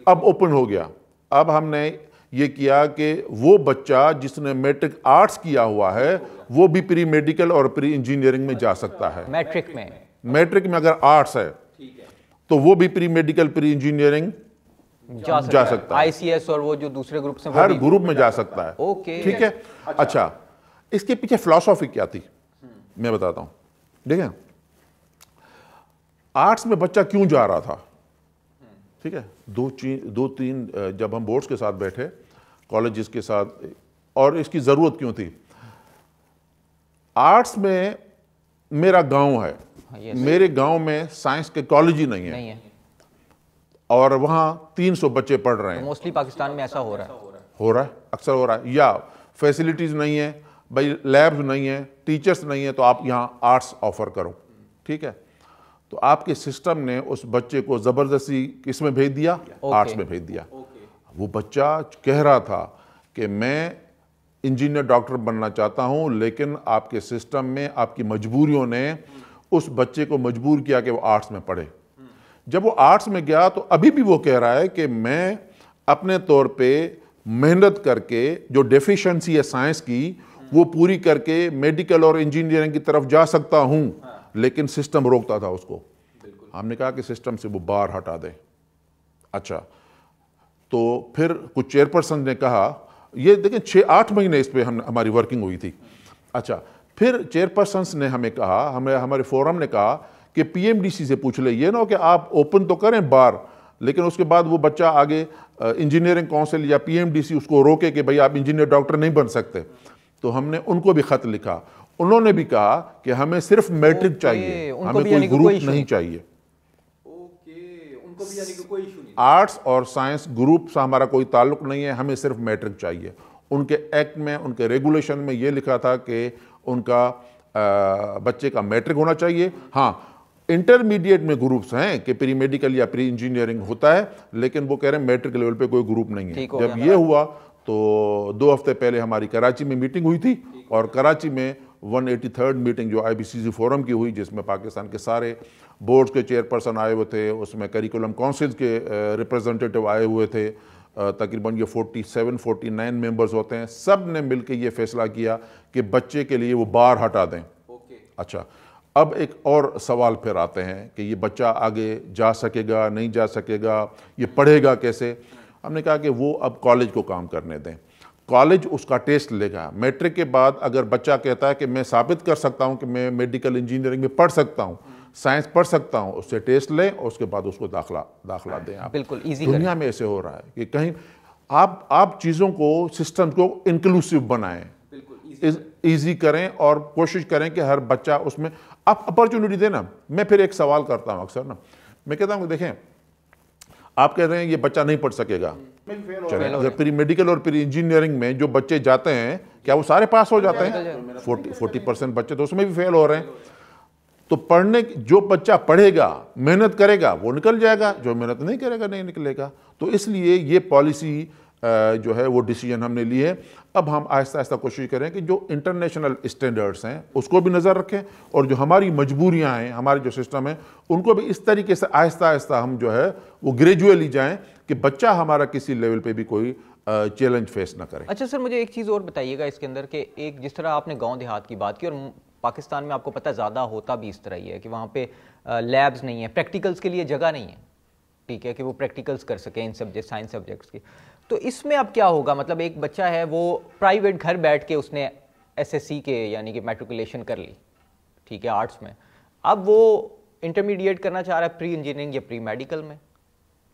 اب اوپن ہو گیا. اب ہم نے یہ کیا کہ وہ بچہ جس نے میٹرک آرٹس کیا ہوا ہے وہ بھی پری میڈیکل اور پری انجینئرنگ میں جا سکتا ہے. میٹرک میں اگر آرٹس ہے تو وہ بھی پری میڈیکل پری انجینئرنگ جا سکتا ہے. آئی سی ایس اور وہ جو دوسرے گروپ ہیں ہر گروپ میں جا سکتا ہے. ٹھیک ہے. اچھا اس کے پیچھے فلسفی کیا تھی میں بتاتا ہوں. دیکھیں آرٹس میں بچہ کیوں جا رہا تھا, ٹھیک ہے, دو تین جب ہم بورڈز کے ساتھ بیٹھے کالجز کے ساتھ, اور اس کی ضرورت کیوں تھی. آرٹس میں میرا گاؤں ہے, میرے گاؤں میں سائنس کے کالج ہی نہیں ہے اور وہاں 300 بچے پڑھ رہے ہیں. موسٹلی پاکستان میں ایسا ہو رہا ہے, اکثر ہو رہا ہے. یا فیسلٹیز نہیں ہیں بھائی, لیبز نہیں ہیں, ٹیچرز نہیں ہیں, تو آپ یہاں آرٹس آفر کرو. ٹھیک ہے, تو آپ کے سسٹم نے اس بچے کو زبردستی کس میں بھیج دیا, آرٹس میں بھیج دیا. وہ بچہ کہہ رہا تھا کہ میں انجینئر ڈاکٹر بننا چاہتا ہوں, لیکن آپ کے سسٹم میں آپ کی مجبوریوں نے اس بچے کو مجبور کیا کہ وہ آرٹس میں پڑھے. جب وہ آرٹس میں گیا تو ابھی بھی وہ کہہ رہا ہے کہ میں اپنے طور پہ محنت کر کے جو ڈیفیشنسی ہے سائنس کی وہ پوری کر کے میڈیکل اور انجینئرنگ کی طرف جا سکتا ہوں, لیکن سسٹم روکتا تھا اس کو. ہم نے کہا کہ سسٹم سے وہ بار ہٹا دیں. اچھا تو پھر کچھ چیئرپرسن نے کہا, یہ دیکھیں 6-8 مہینے اس پہ ہماری ورکنگ ہوئی تھی. اچھا پھر چیئرپرسنس نے ہمیں کہا, ہمارے فورم نے کہا کہ پی ایم ڈی سی سے پوچھ لے, یہ نہ ہو کہ آپ اوپن تو کریں بار لیکن اس کے بعد وہ بچہ آگے انجینئرنگ کونسل یا پی ایم ڈی سی اس کو روکے کہ بھئی آپ انجینئر ڈاکٹر نہیں بن سکتے. تو ہم نے ان کو بھی خط لکھا, انہوں نے بھی کہا کہ ہمیں صرف میٹرک چاہیے, ہمیں کوئی گروپ نہیں چاہیے. آرٹس اور سائنس گروپ سے ہمارا کوئی تعلق نہیں ہے, ہمیں صرف میٹرک چاہیے. ان کے ایکٹ میں, ان کے ریگولیشن میں یہ لکھا تھا کہ ان کا بچے کا میٹرک ہونا چاہیے. ہاں انٹرمیڈیٹ میں گروپس ہیں کہ پری میڈیکل یا پری انجینئرنگ ہوتا ہے, لیکن وہ کہہ رہے ہیں میٹرک لیول پہ کوئی گروپ نہیں ہے. جب یہ ہوا تو 2 ہفتے پہلے ہماری کراچی میں میٹنگ ہوئی تھی, اور کراچی میں 183rd میٹنگ جو آئی بی سی سی فورم کی ہوئی, جس میں پاکستان کے سارے بورڈز کے چیئرپرسن آئے ہوئے تھے, اس میں کریکولم کونسلز کے ریپرزنٹیٹیو آئے ہوئے تھے, تقریباً یہ 47-49 ممبرز ہوتے ہیں. سب نے مل کے یہ فیصلہ کیا کہ بچے کے لیے وہ بار ہٹا دیں. اچھا اب ایک اور سوال پھر آتے ہیں کہ یہ بچہ آگے جا سکے گا نہیں جا سکے گا, یہ پڑھے گا کیسے. ہم نے کہا کہ وہ اب کالج کو کام کرنے دیں, کالج اس کا ٹیسٹ لے گا. میٹرک کے بعد اگر بچہ کہتا ہے کہ میں ثابت کر سکتا ہوں کہ میں میڈیکل انجینئرنگ میں پڑھ سکتا ہوں, سائنس پڑھ سکتا ہوں, اس سے ٹیسٹ لیں اور اس کے بعد اس کو داخلہ دیں. آپ بالکل ایزی, دنیا میں ایسے ہو رہا ہے کہ کہیں آپ چیزوں کو, سسٹم کو انکلوسیو بنائیں, ایزی کریں اور کوشش کریں کہ ہر بچہ اس میں آپ اپرچونٹی دیں نا. میں پھر ایک سوال کرتا ہوں اکثر نا, میں کہتا ہوں کہ دیکھیں آپ کہہ رہے ہیں یہ بچہ نہیں پڑھ سکے گا, چلیں پری میڈیکل اور پری انجینئرنگ میں جو بچے جاتے ہیں کیا وہ سارے پاس ہو جاتے ہیں؟ 40% بچے تو اس میں بھی فیل ہو رہے ہیں. تو پڑھنے جو بچہ پڑھے گا محنت کرے گا وہ نکل جائے گا, جو محنت نہیں کرے گا نہیں نکلے گا. تو اس لیے یہ پالیسی جو ہے وہ ڈیسیژن ہم نے لی ہے. اب ہم آہستہ آہستہ کوشش کریں کہ جو انٹرنیشنل اسٹینڈرڈس ہیں اس کو بھی نظر رکھیں, اور جو ہماری مجبوریاں ہیں, ہمارے جو سسٹم ہیں, ان کو بھی اس طریقے سے آہستہ آہستہ ہم جو ہے وہ گریجولی جائیں کہ بچہ ہمارا کسی لیول پہ بھی کوئی چیلنج فیس نہ کرے. اچھا سر مجھے ایک چیز اور بتائیے گا اس کے اندر کہ ایک جس طرح آپ نے گاؤں دیہات کی بات کی, اور پاکستان میں آپ کو پتہ زیادہ ہوتا بھی اس طرح ہی ہے کہ وہاں پہ لیبز نہیں ہیں, پریکٹیکلز کے لیے جگہ نہیں ہے, ٹھیک ہے, کہ وہ پریکٹیکلز کر سکیں ان سبجیکٹ سائنس سبجیکٹس کی. تو اس میں اب کیا ہوگا, مطلب ایک بچہ ہے وہ پرائیویٹ گھر بیٹھ کے اس نے ایس ایس سی کے یعنی کہ میٹریکولیشن کر لی, ٹھیک ہے, آرٹس میں, اب وہ انٹرمیڈیٹ کرنا چاہ رہا ہے پری انجینئرنگ یا پری میڈیکل میں,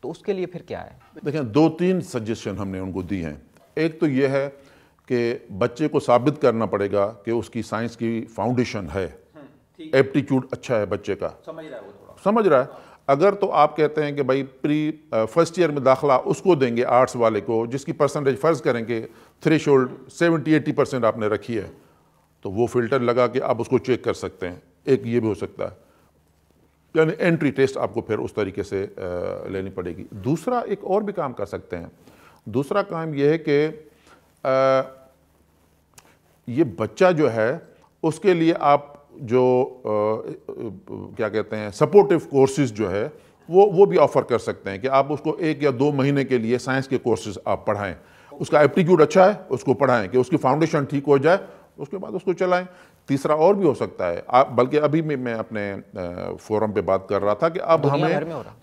تو اس کے لیے پھر کیا ہے؟ دیکھیں 2-3 سجیشن ہم نے ان کو دی ہیں. ایک تو یہ ہے کہ بچے کو ثابت کرنا پڑے گا کہ اس کی سائنس کی فاؤنڈیشن ہے, ایپٹیچیوڈ اچھا ہے بچے کا, سمجھ رہا ہے. اگر تو آپ کہتے ہیں کہ بھائی فرسٹ ایئر میں داخلہ اس کو دیں گے آرٹس والے کو جس کی پرسنٹیج فرض کریں کہ تھریشولڈ 70-80% آپ نے رکھی ہے, تو وہ فلٹر لگا کے آپ اس کو چیک کر سکتے ہیں. ایک یہ بھی ہو سکتا ہے, یعنی انٹری ٹیسٹ آپ کو پھر اس طریقے سے لینی پڑے گی. دوسرا ایک اور بھی کام کر سکتے ہیں. دوسرا کام یہ ہے کہ یہ بچہ جو ہے اس کے لیے آپ جو کیا کہتے ہیں سپورٹیو کورسز جو ہے وہ بھی آفر کر سکتے ہیں کہ آپ اس کو 1 یا 2 مہینے کے لیے سائنس کے کورسز آپ پڑھائیں. اس کا ایپٹیٹیوڈ اچھا ہے اس کو پڑھائیں کہ اس کی فاؤنڈیشن ٹھیک ہو جائے, اس کے بعد اس کو چلائیں. تیسرا اور بھی ہو سکتا ہے, بلکہ ابھی میں اپنے فورم پہ بات کر رہا تھا کہ اب ہمیں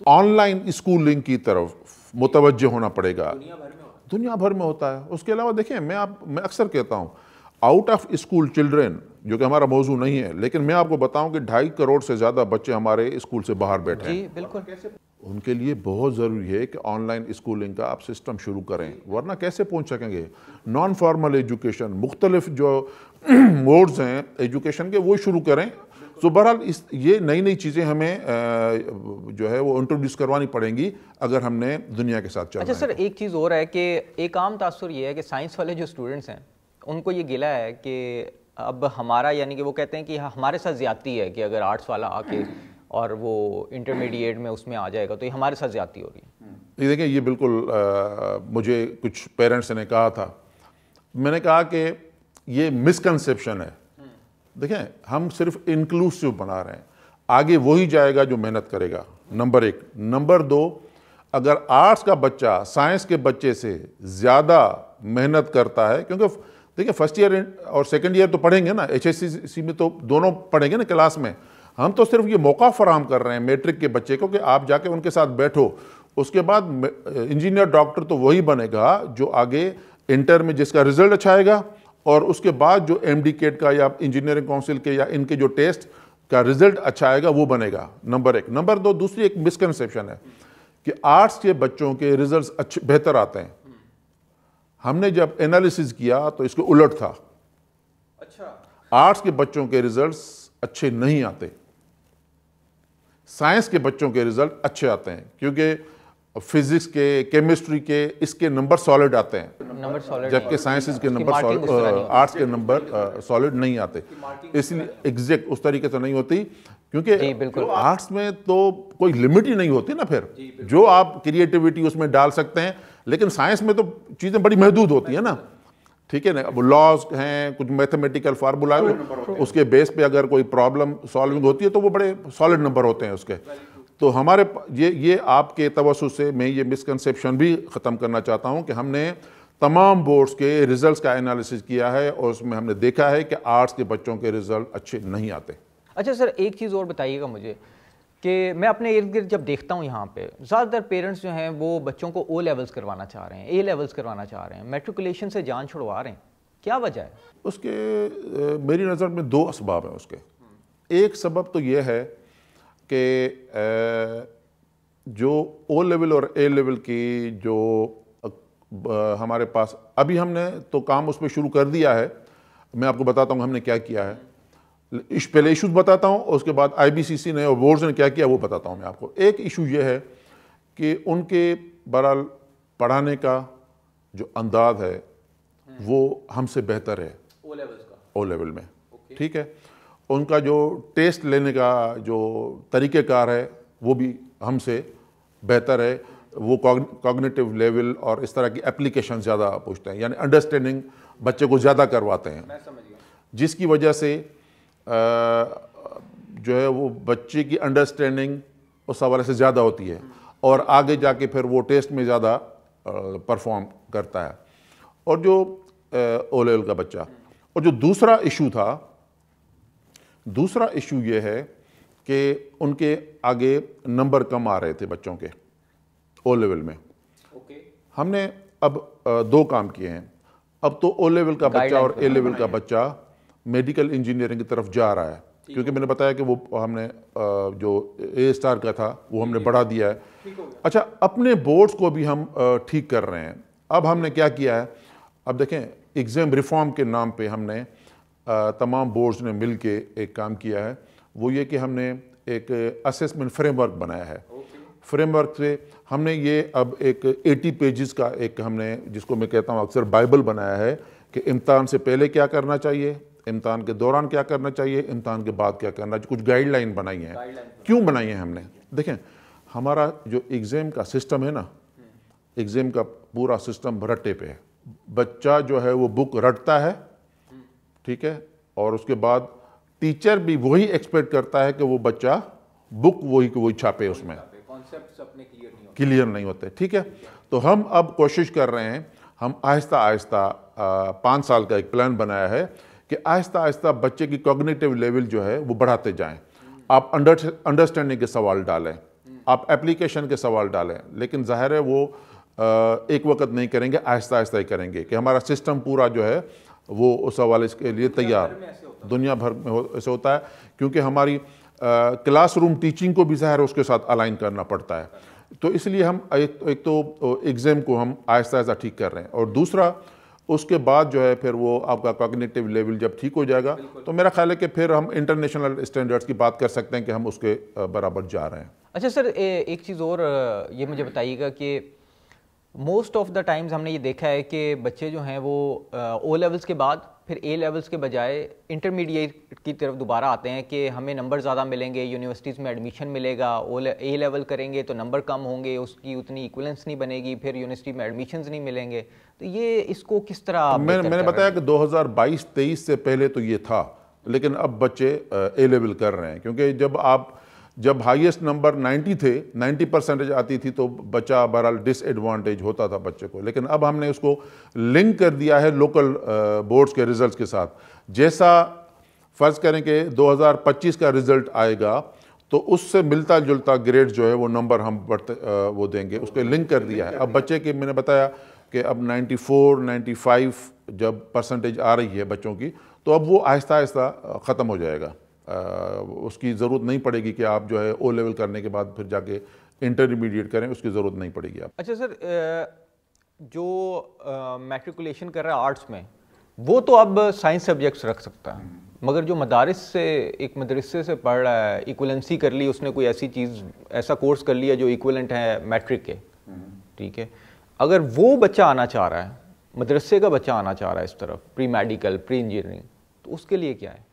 آن لائن اسکولنگ کی طرف متوجہ ہونا پڑے گا. دنیا بھر میں ہوتا ہے. اس کے علاوہ دیکھیں میں اکثر کہتا ہوں آؤٹ آف اسکول چلڈرن, جو کہ ہمارا موضوع نہیں ہے, لیکن میں آپ کو بتاؤں کہ 2.5 کروڑ سے زیادہ بچے ہمارے اسکول سے باہر بیٹھے ہیں. بالکل. ان کے لیے بہت ضروری ہے کہ آن لائن اسکولنگ کا آپ سسٹم شروع کریں, ورنہ کیسے پہنچ سکیں گے. نان فارمل ایجوکیشن, مختلف جو موڈز ہیں ایجوکیشن کے وہ شروع کریں. تو بہرحال یہ نئی چیزیں ہمیں جو ہے وہ انٹروڈیوس کروانی پڑیں گی اگر ہم نے دنیا کے ساتھ چلنا ہے. اچھا سر, ایک چیز اور ہے کہ ایک عام تاثر یہ ہے کہ سائنس والے جو اسٹوڈنٹس ہیں ان کو یہ گلہ ہے کہ اب ہمارا, یعنی کہ وہ کہتے ہیں کہ ہمارے ساتھ زیادتی ہے کہ اگر آرٹس والا آ کے اور وہ انٹرمیڈیٹ میں اس میں آ جائے گا تو یہ ہمارے ساتھ زیادتی ہو رہی ہے. یہ دیکھیں یہ بالکل مجھے کچھ پیرنٹس نے کہا تھا, میں نے کہا کہ یہ مسکنسیپشن ہے. دیکھیں ہم صرف انکلوسیو بنا رہے ہیں, آگے وہی جائے گا جو محنت کرے گا, نمبر 1. نمبر 2, اگر آرٹس کا بچہ سائنس کے بچے سے زیادہ محنت کرتا ہے, کیونکہ دیکھیں فرسٹ ایئر اور سیکنڈ ایئر تو پڑھیں گے نا, HSC میں تو دونوں پڑھیں گے نا کلاس میں. ہم تو صرف یہ موقع فراہم کر رہے ہیں میٹرک کے بچے کو کہ آپ جا کے ان کے ساتھ بیٹھو. اس کے بعد انجینئر ڈاکٹر تو وہی بنے گا جو آگے انٹر میں جس کا رزلٹ اچھا آئے گا, اور اس کے بعد جو MD کیٹ کا یا انجینئرنگ کونسل کے یا ان کے جو ٹیسٹ کا رزلٹ اچھا آئے گا وہ بنے گا. نمبر 1. نمبر 2, دوسری ایک مسکنسیپشن ہے کہ آرٹس کے بچوں کے ریزلٹس بہتر آتے ہیں. ہم نے جب انالیسز کیا تو اس کے الٹ تھا. اچھا, آرٹس کے بچوں کے ریزلٹس اچھے نہیں آتے, سائنس کے بچوں کے ریزلٹ اچھے آتے ہیں, کیونکہ فزکس کے, کیمسٹری کے, اس کے نمبر سالڈ آتے ہیں, جبکہ سائنسز کے نمبر آرٹس کے نمبر سالڈ نہیں آتے. اس لیے ایگزیکٹ اس طریقے سے نہیں ہوتی, کیونکہ آرٹس میں تو کوئی لمٹ ہی نہیں ہوتی نا, پھر جو آپ کریٹیوٹی اس میں ڈال سکتے ہیں, لیکن سائنس میں تو چیزیں بڑی محدود ہوتی ہیں نا. ٹھیک ہے نا, اب لاز ہیں, کچھ میتھمیٹیکل فارمولا ہے, اس کے بیس پہ اگر کوئی پرابلم سالونگ ہوتی ہے تو وہ بڑے سالڈ نمبر ہوتے ہیں اس کے. تو ہمارے یہ آپ کے توسط سے میں یہ مسکنسیپشن بھی ختم کرنا چاہتا ہوں کہ ہم نے تمام بورڈز کے ریزلٹس کا انالیسس کیا ہے, اور اس میں ہم نے دیکھا ہے کہ آرٹس کے بچوں کے ریزلٹ اچھے نہیں آتے. اچھا سر, ایک چیز اور بتائیے گا مجھے کہ میں اپنے ارد گرد جب دیکھتا ہوں یہاں پہ زیادہ تر پیرنٹس جو ہیں وہ بچوں کو او لیولز کروانا چاہ رہے ہیں, اے لیولز کروانا چاہ رہے ہیں, میٹریکولیشن سے جان چھڑوا رہے ہیں. کیا وجہ ہے اس کے؟ میری نظر میں 2 اسباب ہیں اس کے. ایک سبب تو یہ ہے کہ جو او لیول اور اے لیول کی جو ہمارے پاس ابھی ہم نے تو کام اس پہ شروع کر دیا ہے. میں آپ کو بتاتا ہوں ہم نے کیا کیا ہے, پہلے ایشوز بتاتا ہوں, اور اس کے بعد IBCC نے اور بورڈز نے کیا کیا وہ بتاتا ہوں میں آپ کو. ایک ایشو یہ ہے کہ ان کے بہرحال پڑھانے کا جو انداز ہے وہ ہم سے بہتر ہے او لیول میں. ٹھیک ہے, ان کا جو ٹیسٹ لینے کا جو طریقہ کار ہے وہ بھی ہم سے بہتر ہے. وہ کوگنیٹیو لیول اور اس طرح کی اپلیکیشن زیادہ پوچھتے ہیں, یعنی انڈرسٹینڈنگ بچے کو زیادہ کرواتے ہیں, جس کی وجہ سے جو ہے وہ بچے کی انڈرسٹینڈنگ اس حوالے سے زیادہ ہوتی ہے, اور آگے جا کے پھر وہ ٹیسٹ میں زیادہ پرفارم کرتا ہے. اور جو او لیول کا بچہ, اور جو دوسرا ایشو تھا, دوسرا ایشو یہ ہے کہ ان کے آگے نمبر کم آ رہے تھے بچوں کے او لیول میں. ہم نے اب 2 کام کیے ہیں. اب تو او لیول کا بچہ اور اے لیول کا بچہ میڈیکل انجینئرنگ کی طرف جا رہا ہے, کیونکہ میں نے بتایا کہ وہ ہم نے جو اے اسٹار کا تھا وہ ہم نے بڑھا دیا ہے. اچھا, اپنے بورڈز کو بھی ہم ٹھیک کر رہے ہیں. اب ہم نے کیا کیا ہے, اب دیکھیں ایگزام ریفارم کے نام پہ ہم نے تمام بورڈز نے مل کے ایک کام کیا ہے. وہ یہ کہ ہم نے ایک اسیسمنٹ فریم ورک بنایا ہے. فریم ورک سے ہم نے یہ اب ایک 80 پیجز کا ایک ہم نے, جس کو میں کہتا ہوں اکثر بائبل بنایا ہے, کہ امتحان سے پہلے کیا کرنا چاہیے, امتحان کے دوران کیا کرنا چاہیے، امتحان کے بعد کیا کرنا چاہیے. کچھ گائیڈ لائن بنائی ہیں. کیوں بنائی ہیں ہم نے؟ دیکھیں ہمارا جو ایگزام کا سسٹم ہے نا، ایگزام کا پورا سسٹم رٹے پہ ہے. بچہ جو ہے وہ بک رٹتا ہے، ٹھیک ہے، اور اس کے بعد ٹیچر بھی وہی ایکسپیکٹ کرتا ہے کہ وہ بچہ بک وہی چھاپے، اس میں کلیئر نہیں ہوتے. ٹھیک ہے، تو ہم اب کوشش کر رہے ہیں، ہم آہستہ آہستہ 5 سال کا ایک پلان بنایا ہے کہ آہستہ آہستہ بچے کی کوگنیٹیو لیول جو ہے وہ بڑھاتے جائیں. آپ انڈرسٹینڈنگ کے سوال ڈالیں، آپ اپلیکیشن کے سوال ڈالیں، لیکن ظاہر ہے وہ ایک وقت نہیں کریں گے، آہستہ آہستہ ہی کریں گے کہ ہمارا سسٹم پورا جو ہے وہ اس حوالے کے لیے تیار. دنیا بھر میں ایسے ہوتا ہے کیونکہ ہماری کلاس روم ٹیچنگ کو بھی ظاہر اس کے ساتھ الائن کرنا پڑتا ہے. تو اس لیے ہم ایک تو ایگزام کو ہم آہستہ آہستہ ٹھیک کر رہے ہیں، اور دوسرا اس کے بعد جو ہے پھر وہ آپ کا کوگنیٹیو لیول جب ٹھیک ہو جائے گا تو میرا خیال ہے کہ پھر ہم انٹرنیشنل اسٹینڈرڈز کی بات کر سکتے ہیں کہ ہم اس کے برابر جا رہے ہیں. اچھا سر، ایک چیز اور یہ مجھے بتائیے گا کہ موسٹ آف دا ٹائمز ہم نے یہ دیکھا ہے کہ بچے جو ہیں وہ او لیولز کے بعد پھر اے لیولز کے بجائے انٹرمیڈیٹ کی طرف دوبارہ آتے ہیں کہ ہمیں نمبر زیادہ ملیں گے، یونیورسٹیز میں ایڈمیشن ملے گا، اے لیول کریں گے تو نمبر کم ہوں گے، اس کی اتنی ایکولنس نہیں بنے گی، پھر یونیورسٹی میں ایڈمیشنز نہیں ملیں گے. تو یہ اس کو کس طرح میں نے بتایا کہ 2022-23 سے پہلے تو یہ تھا، لیکن اب بچے اے لیول کر رہے ہیں کیونکہ جب ہائیسٹ نمبر 90 تھے، 90% آتی تھی تو بچہ بہرحال ڈس ایڈوانٹیج ہوتا تھا بچے کو. لیکن اب ہم نے اس کو لنک کر دیا ہے لوکل بورڈز کے ریزلٹس کے ساتھ. جیسا فرض کریں کہ 2025 کا ریزلٹ آئے گا تو اس سے ملتا جلتا گریڈ جو ہے وہ نمبر ہم وہ دیں گے، اس کے لنک کر دیا ہے. اب بچے کے میں نے بتایا کہ اب 94 95 جب پرسنٹیج آ رہی ہے بچوں کی تو اب وہ آہستہ آہستہ ختم ہو جائے گا. اس کی ضرورت نہیں پڑے گی کہ آپ جو ہے او لیول کرنے کے بعد پھر جا کے انٹرمیڈیٹ کریں، اس کی ضرورت نہیں پڑے گی. آپ اچھا سر، جو میٹریکولیشن کر رہا ہے آرٹس میں وہ تو اب سائنس سبجیکٹس رکھ سکتا ہے، مگر جو مدارس سے ایک مدرسے سے پڑھ رہا ہے، ایکولنسی کر لی اس نے، کوئی ایسی چیز ایسا کورس کر لیا جو ایکولنٹ ہے میٹرک کے، ٹھیک ہے، اگر وہ بچہ آنا چاہ رہا ہے، مدرسے کا بچہ آنا چاہ رہا ہے اس طرف، پری میڈیکل، پری انجینئرنگ، تو اس کے لیے کیا ہے؟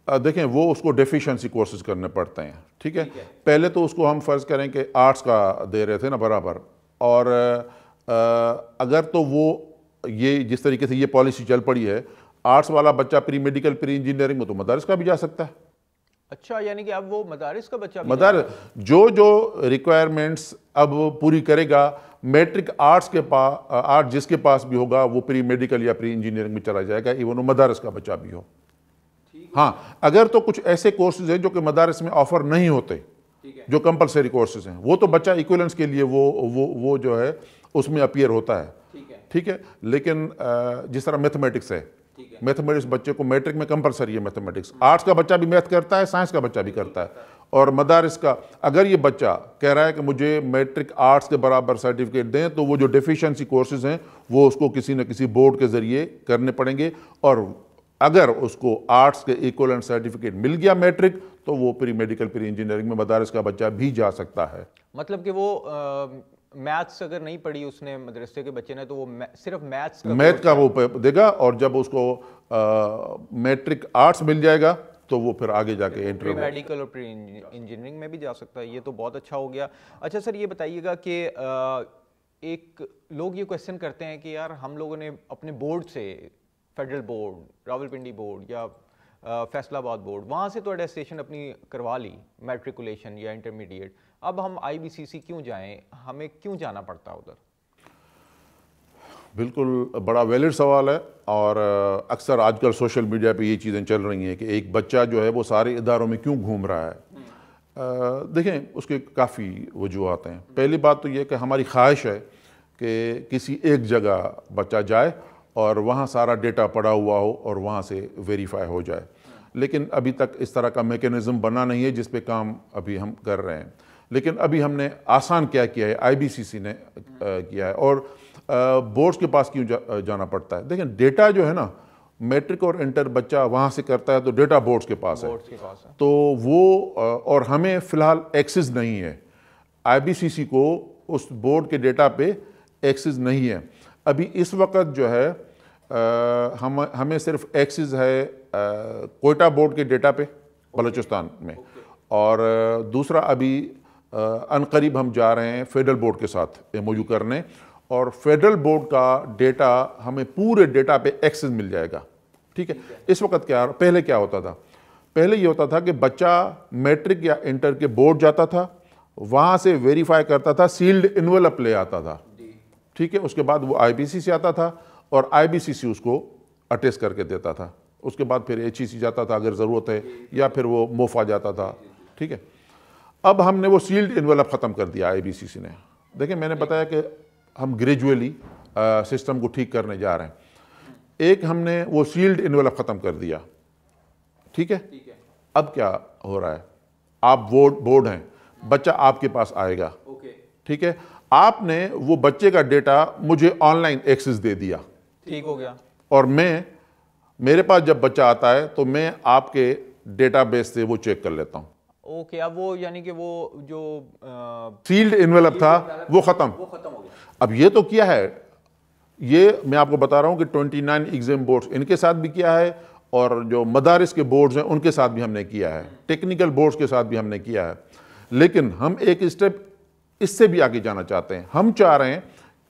دیکھیں وہ اس کو ڈیفیشنسی کورسز کرنے پڑتے ہیں. ٹھیک ہے، پہلے تو اس کو ہم فرض کریں کہ آرٹس کا دے رہے تھے نا برابر، اور اگر تو وہ یہ جس طریقے سے یہ پالیسی چل پڑی ہے، آرٹس والا بچہ پری میڈیکل پری انجینئرنگ میں تو مدارس کا بھی جا سکتا ہے. اچھا، یعنی کہ اب وہ مدارس کا بچہ مدارس جو ریکوائرمنٹس اب پوری کرے گا، میٹرک آرٹس کے پاس آرٹ جس کے پاس بھی ہوگا وہ پری میڈیکل یا پری انجینئرنگ میں چلا جائے گا، ایون وہ مدارس کا بچہ بھی ہو. ہاں اگر تو کچھ ایسے کورسز ہیں جو کہ مدارس میں آفر نہیں ہوتے، جو کمپلسری کورسز ہیں، وہ تو بچہ ایکولنس کے لیے وہ جو ہے اس میں اپیئر ہوتا ہے. ٹھیک ہے، لیکن جس طرح میتھمیٹکس ہے، میتھمیٹکس بچے کو میٹرک میں کمپلسری ہے میتھمیٹکس. آرٹس کا بچہ بھی میتھ کرتا ہے، سائنس کا بچہ بھی کرتا ہے. اور مدارس کا اگر یہ بچہ کہہ رہا ہے کہ مجھے میٹرک آرٹس کے برابر سرٹیفکیٹ دیں تو وہ جو ڈیفیشنسی کورسز ہیں وہ اس کو کسی نہ کسی بورڈ کے ذریعے کرنے پڑیں گے. اور اگر اس کو آرٹس کے ایکولنٹ سرٹیفکیٹ مل گیا میٹرک تو وہ پری میڈیکل پری انجینئرنگ میں مدارس کا بچہ بھی جا سکتا ہے. مطلب کہ وہ میتھس اگر نہیں پڑھی اس نے مدرسے کے بچے نے تو وہ صرف میتھ کا وہ دے گا، اور جب اس کو میٹرک آرٹس مل جائے گا تو وہ پھر آگے جا کے پری میڈیکل اور پری انجینئرنگ میں بھی جا سکتا ہے. یہ تو بہت اچھا ہو گیا. اچھا سر، یہ بتائیے گا کہ ایک لوگ یہ کویسچن کرتے ہیں کہ یار ہم لوگوں نے اپنے بورڈ سے، فیڈرل بورڈ، راولپنڈی بورڈ یا فیصل آباد بورڈ، وہاں سے تو اٹیسٹیشن اپنی کروا لی میٹریکولیشن یا انٹرمیڈیٹ، اب ہم آئی بی سی سی کیوں جائیں، ہمیں کیوں جانا پڑتا ادھر؟ بالکل بڑا ویلڈ سوال ہے، اور اکثر آج کل سوشل میڈیا پہ یہ چیزیں چل رہی ہیں کہ ایک بچہ جو ہے وہ سارے اداروں میں کیوں گھوم رہا ہے. دیکھیں اس کے کافی وجوہات ہیں. پہلی بات تو یہ کہ ہماری خواہش ہے کہ کسی ایک جگہ بچہ جائے اور وہاں سارا ڈیٹا پڑا ہوا ہو اور وہاں سے ویریفائی ہو جائے، لیکن ابھی تک اس طرح کا میکینزم بنا نہیں ہے جس پہ کام ابھی ہم کر رہے ہیں. لیکن ابھی ہم نے آسان کیا ہے، آئی بی سی سی نے کیا ہے. اور بورڈز کے پاس کیوں جانا پڑتا ہے؟ دیکھیں ڈیٹا جو ہے نا، میٹرک اور انٹر بچہ وہاں سے کرتا ہے تو ڈیٹا بورڈز کے پاس ہے، تو وہ اور ہمیں فی الحال ایکسس نہیں ہے. آئی بی سی سی کو اس بورڈ کے ڈیٹا پہ ایکسس نہیں ہے. ابھی اس وقت جو ہے ہمیں صرف ایکسس ہے کوئٹہ بورڈ کے ڈیٹا پہ بلوچستان میں، اور دوسرا ابھی عنقریب ہم جا رہے ہیں فیڈرل بورڈ کے ساتھ MOU کرنے، اور فیڈرل بورڈ کا ڈیٹا ہمیں پورے ڈیٹا پہ ایکسس مل جائے گا. ٹھیک ہے. اس وقت پہلے کیا ہوتا تھا؟ پہلے یہ ہوتا تھا کہ بچہ میٹرک یا انٹر کے بورڈ جاتا تھا، وہاں سے ویریفائی کرتا تھا، سیلڈ انویلپ لے آتا تھا. ٹھیک ہے. اس کے بعد وہ IBC سے آتا تھا اور IBCC اس کو اٹیسٹ کر کے دیتا تھا. اس کے بعد پھر HEC جاتا تھا اگر ضرورت ہے، یا پھر وہ موفا جاتا تھا. ٹھیک ہے. اب ہم نے وہ سیلڈ انویلپ ختم کر دیا IBCC نے. دیکھیں میں نے بتایا کہ ہم گریجولی سسٹم کو ٹھیک کرنے جا رہے ہیں. ایک ہم نے وہ سیلڈ انویلپ ختم کر دیا. ٹھیک ہے. اب کیا ہو رہا ہے؟ آپ بورڈ ہیں، بچہ آپ کے پاس آئے گا. ٹھیک ہے. آپ نے وہ بچے کا ڈیٹا مجھے آن لائن ایکسس دے دیا. ٹھیک ہو گیا. اور میرے پاس جب بچہ آتا ہے تو میں آپ کے ڈیٹا بیس سے وہ چیک کر لیتا ہوں. اوکے. اب وہ یعنی کہ وہ جو سیلڈ انویلپ تھا وہ ختم ہو گیا. اب یہ تو کیا ہے، یہ میں آپ کو بتا رہا ہوں کہ 29 ایگزام بورڈز ان کے ساتھ بھی کیا ہے، اور جو مدارس کے بورڈز ہیں ان کے ساتھ بھی ہم نے کیا ہے، ٹیکنیکل بورڈز کے ساتھ بھی ہم نے کیا ہے. لیکن ہم ایک اسٹیپ اس سے بھی آگے جانا چاہتے ہیں. ہم چاہ رہے ہیں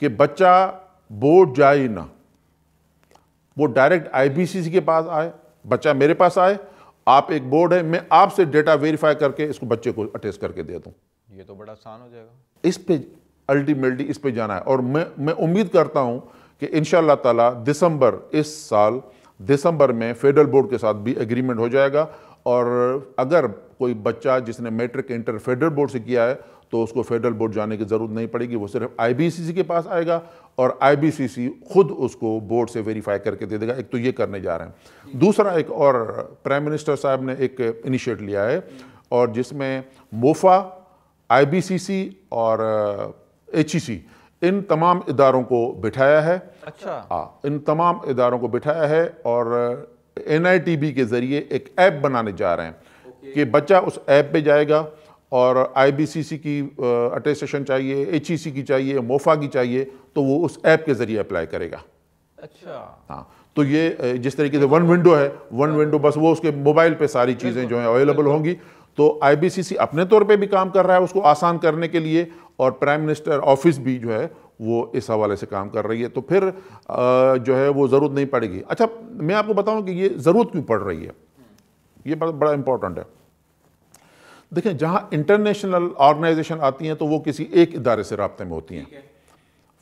کہ بچہ بورڈ جائے نہ، وہ ڈائریکٹ IBCC کے پاس آئے، بچہ میرے پاس آئے، آپ ایک بورڈ ہے، میں آپ سے ڈیٹا ویریفائی کر کے اس کو بچے کو اٹیسٹ کر کے دے دوں. یہ تو بڑا آسان ہو جائے گا. اس پہ الٹیمیٹلی اس پہ جانا ہے. اور میں امید کرتا ہوں کہ انشاءاللہ تعالی اس سال دسمبر میں فیڈرل بورڈ کے ساتھ بھی ایگریمنٹ ہو جائے گا. اور اگر کوئی بچہ جس نے میٹرک انٹر فیڈرل بورڈ سے کیا ہے تو اس کو فیڈرل بورڈ جانے کی ضرورت نہیں پڑے گی، وہ صرف IBCC کے پاس آئے گا اور IBCC خود اس کو بورڈ سے ویریفائی کر کے دے دے گا. ایک تو یہ کرنے جا رہے ہیں. دوسرا ایک اور پرائم منسٹر صاحب نے ایک انیشیٹ لیا ہے، اور جس میں موفا، IBCC اور HEC ان تمام اداروں کو بٹھایا ہے. اچھا. ان تمام اداروں کو بٹھایا ہے اور NITB کے ذریعے ایک ایپ بنانے جا رہے ہیں کہ بچہ اس ایپ پہ جائے گا، اور IBCC کی اٹیسٹیشن چاہیے، HEC کی چاہیے، موفا کی چاہیے، تو وہ اس ایپ کے ذریعے اپلائی کرے گا. اچھا. ہاں. تو یہ جس طریقے سے ون ونڈو ہے، ون ونڈو بس وہ اس کے موبائل پہ ساری چیزیں جو ہیں اویلیبل ہوں گی. تو IBCC اپنے طور پہ بھی کام کر رہا ہے اس کو آسان کرنے کے لیے، اور پرائم منسٹر آفس بھی جو ہے وہ اس حوالے سے کام کر رہی ہے. تو پھر جو ہے وہ ضرورت نہیں پڑے گی. اچھا میں آپ کو بتاؤں کہ یہ ضرورت کیوں پڑ رہی ہے، یہ بڑا امپورٹنٹ ہے. دیکھیں جہاں انٹرنیشنل آرگنائزیشن آتی ہیں تو وہ کسی ایک ادارے سے رابطے میں ہوتی ہیں.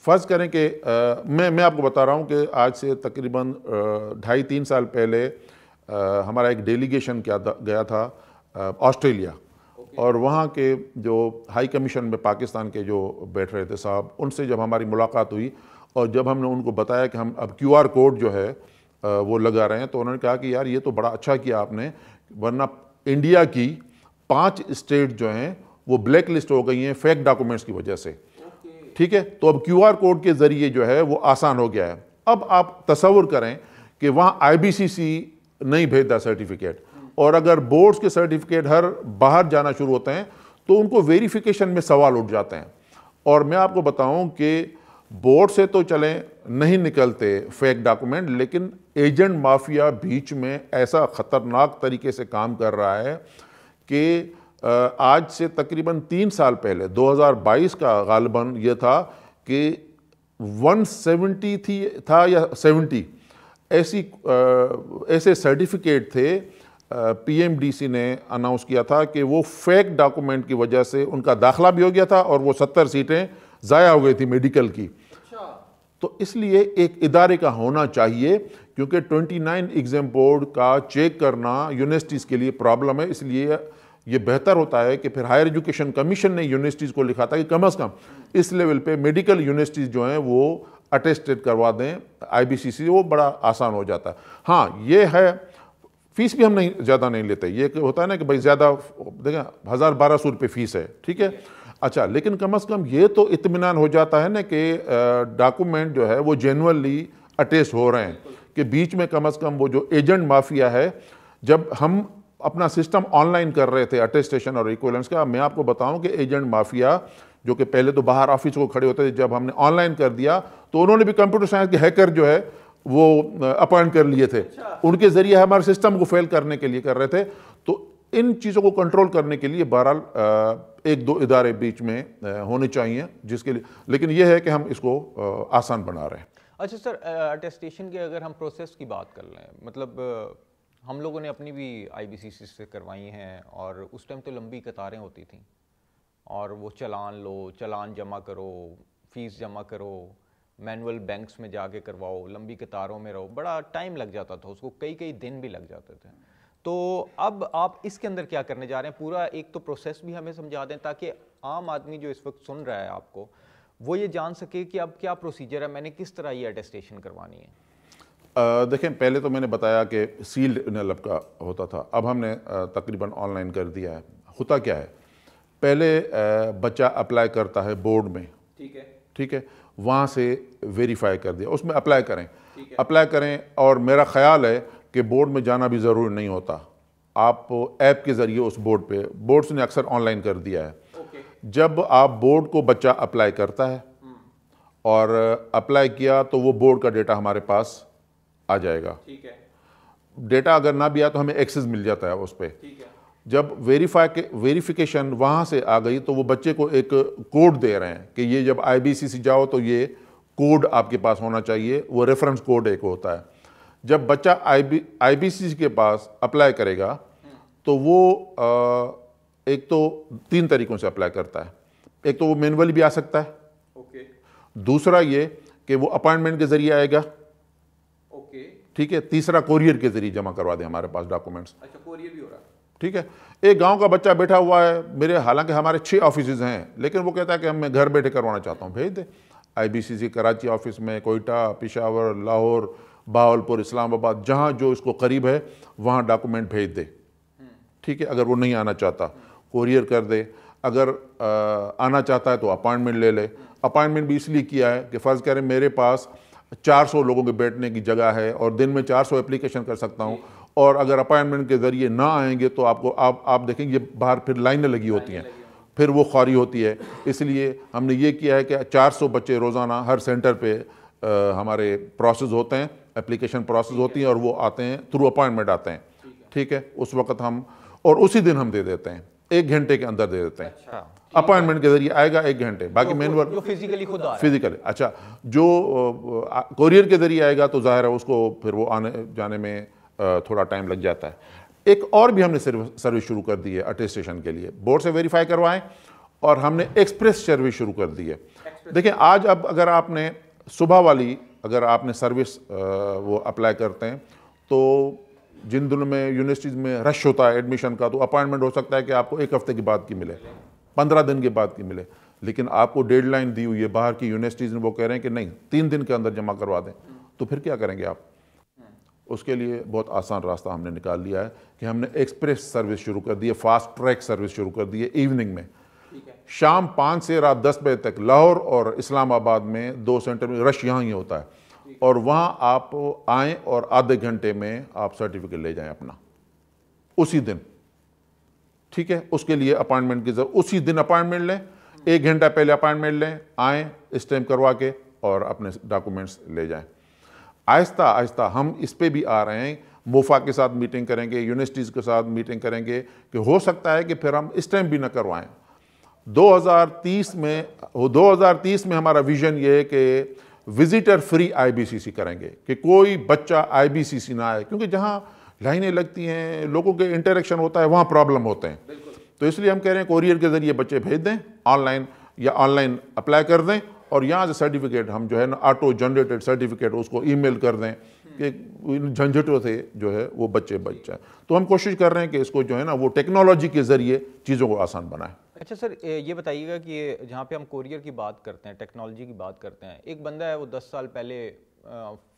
فرض کریں کہ میں آپ کو بتا رہا ہوں کہ آج سے تقریباً 2.5-3 سال پہلے ہمارا ایک ڈیلیگیشن گیا تھا آسٹریلیا، اور وہاں کے جو ہائی کمیشن میں پاکستان کے جو بیٹھ رہے تھے صاحب، ان سے جب ہماری ملاقات ہوئی اور جب ہم نے ان کو بتایا کہ ہم اب QR کوڈ جو ہے وہ لگا رہے ہیں، تو انہوں نے کہا کہ یار یہ تو بڑا اچھا کیا آپ نے، ورنہ انڈیا کی 5 اسٹیٹ جو ہیں وہ بلیک لسٹ ہو گئی ہیں فیک ڈاکومنٹس کی وجہ سے. ٹھیک ہے. تو اب QR کوڈ کے ذریعے جو ہے وہ آسان ہو گیا ہے. اب آپ تصور کریں کہ وہاں IBCC نہیں بھیجتا سرٹیفکیٹ، اور اگر بورڈز کے سرٹیفکیٹ ہر باہر جانا شروع ہوتے ہیں تو ان کو ویریفیکیشن میں سوال اٹھ جاتے ہیں. اور میں آپ کو بتاؤں کہ بورڈ سے تو چلیں نہیں نکلتے فیک ڈاکومنٹ، لیکن ایجنٹ مافیا بیچ میں ایسا خطرناک طریقے سے کام کر رہا ہے کہ آج سے تقریباً 3 سال پہلے 2022 کا غالباً یہ تھا کہ 170 تھا یا 70 ایسے سرٹیفکیٹ تھے. PMDC نے اناؤنس کیا تھا کہ وہ فیک ڈاکومنٹ کی وجہ سے ان کا داخلہ بھی ہو گیا تھا اور وہ 70 سیٹیں ضائع ہو گئی تھی میڈیکل کی. تو اس لیے ایک ادارے کا ہونا چاہیے، کیونکہ 29 ایگزام بورڈ کا چیک کرنا یونیورسٹیز کے لیے پرابلم ہے. اس لیے یہ بہتر ہوتا ہے کہ پھر ہائر ایجوکیشن کمیشن نے یونیورسٹیز کو لکھا تھا کہ کم از کم اس لیول پہ میڈیکل یونیورسٹیز جو ہیں وہ اٹیسٹڈ کروا دیں IBCC. وہ بڑا آسان ہو جاتا ہے. ہاں یہ ہے فیس بھی ہم زیادہ نہیں لیتے. یہ ہوتا ہے نا کہ بھائی زیادہ دیکھیں 1,000-1,200 روپے فیس ہے، ٹھیک ہے. اچھا لیکن کم از کم یہ تو اطمینان ہو جاتا ہے نا کہ ڈاکومنٹ جو ہے وہ جینوئنلی اٹیسٹ ہو رہے ہیں، کہ بیچ میں کم از کم وہ جو ایجنٹ مافیا ہے. جب ہم اپنا سسٹم آن لائن کر رہے تھے اٹیسٹیشن اور ایکویلنس کا، میں آپ کو بتاؤں کہ ایجنٹ مافیا جو کہ پہلے تو باہر آفس کو کھڑے ہوتے تھے، جب ہم نے آن لائن کر دیا تو انہوں نے بھی کمپیوٹر سائنس کے ہیکر جو ہے وہ اپوائنٹ کر لیے تھے, ان کے ذریعے ہمارے سسٹم کو فیل کرنے کے لیے کر رہے تھے. تو ان چیزوں کو کنٹرول کرنے کے لیے بہرحال ایک دو ادارے بیچ میں ہونے چاہیے جس کے لیے, لیکن یہ ہے کہ ہم اس کو آسان بنا رہے ہیں. اچھا سر, اٹیسٹیشن کے اگر ہم پروسیس کی بات کر لیں, مطلب ہم لوگوں نے اپنی بھی آئی بی سی سی سے کروائی ہیں, اور اس ٹائم تو لمبی قطاریں ہوتی تھیں, اور وہ چلان لو, چلان جمع کرو, فیس جمع کرو, مینول بینکس میں جا کے کرواؤ, لمبی قطاروں میں رہو, بڑا ٹائم لگ جاتا تھا اس کو, کئی دن بھی لگ جاتے تھے. تو اب آپ اس کے اندر کیا کرنے جا رہے ہیں, پورا ایک تو پروسیس بھی ہمیں سمجھا دیں تاکہ عام آدمی جو اس وقت سن رہا ہے آپ کو, وہ یہ جان سکے کہ اب کیا پروسیجر ہے, میں نے کس طرح یہ اٹیسٹیشن کروانی ہے. دیکھیں, پہلے تو میں نے بتایا کہ سیلڈ انویلپ کا ہوتا تھا, اب ہم نے تقریباً آن لائن کر دیا ہے. ہوتا کیا ہے, پہلے بچہ اپلائی کرتا ہے بورڈ میں, ٹھیک ہے, وہاں سے ویریفائی کر دیا, اس میں اپلائی کریں, اور میرا خیال ہے کہ بورڈ میں جانا بھی ضروری نہیں ہوتا, آپ ایپ کے ذریعے اس بورڈز نے اکثر آن لائن کر دیا ہے. جب آپ بورڈ کو بچہ اپلائی کرتا ہے اور اپلائی کیا تو وہ بورڈ کا ڈیٹا ہمارے پاس آ جائے گا. ڈیٹا اگر نہ بھی آیا تو ہمیں ایکسس مل جاتا ہے اس پہ. جب ویریفیکیشن وہاں سے آ گئی تو وہ بچے کو ایک کوڈ دے رہے ہیں کہ یہ جب آئی بی سی سی جاؤ تو یہ کوڈ آپ کے پاس ہونا چاہیے, وہ ریفرنس کوڈ ایک ہوتا ہے. جب بچہ آئی بی سی سی کے پاس اپلائی کرے گا تو وہ ایک تو 3 طریقوں سے اپلائی کرتا ہے. ایک تو وہ مینولی بھی آ سکتا ہے, دوسرا یہ کہ وہ اپائنٹمنٹ کے ذریعے آئے گا, ٹھیک ہے, تیسرا کوریئر کے ذریعے جمع کروا دیں ہمارے پاس ڈاکومنٹس. ٹھیک ہے, ایک گاؤں کا بچہ بیٹھا ہوا ہے, حالانکہ ہمارے 6 آفیسز ہیں, لیکن وہ کہتا ہے کہ میں گھر بیٹھے کروانا چاہتا ہوں, بھیج دیں. آئی بی سی سی کراچی آفس میں, کوئٹہ, پشاور, لاہور, بہاولپور, اسلام آباد, جہاں جو اس کو قریب ہے وہاں ڈاکومنٹ بھیج دے. ٹھیک ہے, اگر وہ نہیں آنا چاہتا کوریئر کر دے, اگر آنا چاہتا ہے تو اپائنٹمنٹ لے لے. اپائنٹمنٹ بھی اس لیے کیا ہے کہ فرض کریں میرے پاس 400 لوگوں کے بیٹھنے کی جگہ ہے اور دن میں 400 اپلیکیشن کر سکتا ہوں, اور اگر اپائنٹمنٹ کے ذریعے نہ آئیں گے تو آپ دیکھیں گے باہر پھر لائنیں لگی ہوتی ہیں, پھر وہ خواری ہوتی ہے. اس لیے ہم نے یہ کیا ہے کہ 400 بچے روزانہ ہر سینٹر پہ ہمارے پروسیس ہوتے ہیں, اپلیکیشن پروسیس ہوتی ہیں, اور وہ آتے ہیں تھرو اپائنٹمنٹ آتے ہیں. ٹھیک ہے, اس وقت ہم, اور اسی دن ہم دے دیتے ہیں, 1 گھنٹے کے اندر دے دیتے ہیں. اپائنٹمنٹ کے ذریعے آئے گا 1 گھنٹے, باقی مینول فزیکلی. اچھا, جو کوریئر کے ذریعے آئے گا تو ظاہر ہے اس کو پھر وہ آنے جانے میں تھوڑا ٹائم لگ جاتا ہے. ایک اور بھی ہم نے سروس شروع کر دی ہے اٹیسٹیشن کے لیے, بورڈ سے ویریفائی کروائیں, اور ہم نے ایکسپریس سروس شروع کر دی ہے. دیکھیں, آج اب اگر آپ نے صبح والی اگر آپ نے سروس وہ اپلائی کرتے ہیں تو جن دنوں میں یونیورسٹیز میں رش ہوتا ہے ایڈمیشن کا, تو اپائنٹمنٹ ہو سکتا ہے کہ آپ کو 1 ہفتے کے بعد کی ملے, 15 دن کے بعد کی ملے, لیکن آپ کو ڈیڈ لائن دی ہوئی ہے باہر کی یونیورسٹیز میں, وہ کہہ رہے ہیں کہ نہیں 3 دن کے اندر جمع کروا دیں. تو پھر کیا کریں گے آپ؟ اس کے لیے بہت آسان راستہ ہم نے نکال لیا ہے کہ ہم نے ایکسپریس سروس شروع کر دی ہے, فاسٹ ٹریک سروس شروع کر دی ہے. ایوننگ میں شام 5 سے رات 10 بجے تک لاہور اور اسلام آباد میں 2 سینٹر میں رش یہاں ہی ہوتا ہے, اور وہاں آپ آئیں اور آدھے گھنٹے میں آپ سرٹیفکیٹ لے جائیں اپنا اسی دن. ٹھیک ہے, اس کے لیے اپائنٹمنٹ کی ضرورت, اسی دن اپائنٹمنٹ لیں, 1 گھنٹہ پہلے اپائنٹمنٹ لیں, آئیں اسٹیمپ کروا کے اور اپنے ڈاکومنٹس لے جائیں. آہستہ آہستہ ہم اس پہ بھی آ رہے ہیں, موفا کے ساتھ میٹنگ کریں گے, یونیورسٹیز کے ساتھ میٹنگ کریں گے, کہ ہو سکتا ہے کہ پھر ہم اسٹیمپ بھی نہ کروائیں. 2030 میں ہمارا ویژن یہ ہے کہ visitor free I B C C کریں گے, کہ کوئی بچہ آئی بی سی سی نہ آئے, کیونکہ جہاں لائنیں لگتی ہیں, لوگوں کے انٹریکشن ہوتا ہے, وہاں پرابلم ہوتے ہیں. تو اس لیے ہم کہہ رہے ہیں کوریئر کے ذریعے بچے بھیج دیں, آن لائن اپلائی کر دیں, اور یہاں سے سرٹیفکیٹ ہم جو ہے نا آٹو جنریٹڈ سرٹیفکیٹ اس کو ای میل کر دیں, کہ ان جھنجھٹوں سے جو ہے وہ بچے بچ جائیں. تو ہم کوشش کر رہے ہیں کہ اس کو جو ہے نا وہ ٹیکنالوجی کے ذریعے چیزوں کو آسان بنائیں. اچھا سر, یہ بتائیے گا کہ جہاں پہ ہم کوریئر کی بات کرتے ہیں, ٹیکنالوجی کی بات کرتے ہیں, ایک بندہ ہے وہ 10 سال پہلے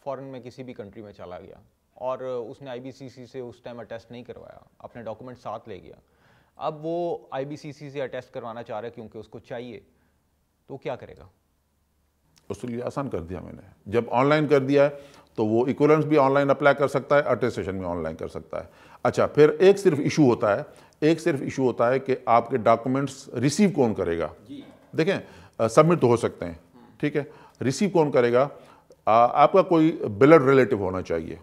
فورن میں کسی بھی کنٹری میں چلا گیا, اور اس نے آئی بی سی سی سے اس ٹائم اٹیسٹ نہیں کروایا, اپنے ڈاکومنٹ ساتھ لے گیا. اب وہ آئی بی سی سی سے اٹیسٹ کروانا چاہ رہا ہے کیونکہ اس کو چاہیے, تو کیا کرے گا؟ اس کے لیے آسان کر دیا میں نے, جب آن لائن کر دیا ہے تو وہ ایکولنس بھی آن لائن اپلائی کر سکتا ہے, اٹیسٹیشن بھی آن لائن کر سکتا ہے. اچھا, پھر ایک صرف ایشو ہوتا ہے کہ آپ کے ڈاکومنٹس ریسیو کون کرے گا. دیکھیں, سبمٹ تو ہو سکتے ہیں, ٹھیک ہے, ریسیو کون کرے گا. آپ کا کوئی بلڈ ریلیٹو ہونا چاہیے،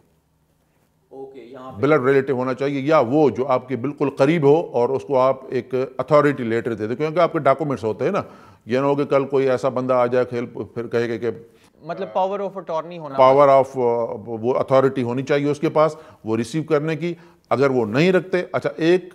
بلڈ ریلیٹو ہونا چاہیے، یا وہ جو آپ کے بالکل قریب ہو اور اس کو آپ ایک اتھارٹی لیٹر دے دیں، کیونکہ آپ کے ڈاکومنٹس ہوتے ہیں نا، یہ نہ ہو کہ کل کوئی ایسا بندہ آ جائے کھیل پھر کہے گا کہ مطلب پاور آف اٹارنی ہونا، پاور آف وہ اتھارٹی ہونی چاہیے اس کے پاس وہ ریسیو کرنے کی. اگر وہ نہیں رکھتے، اچھا ایک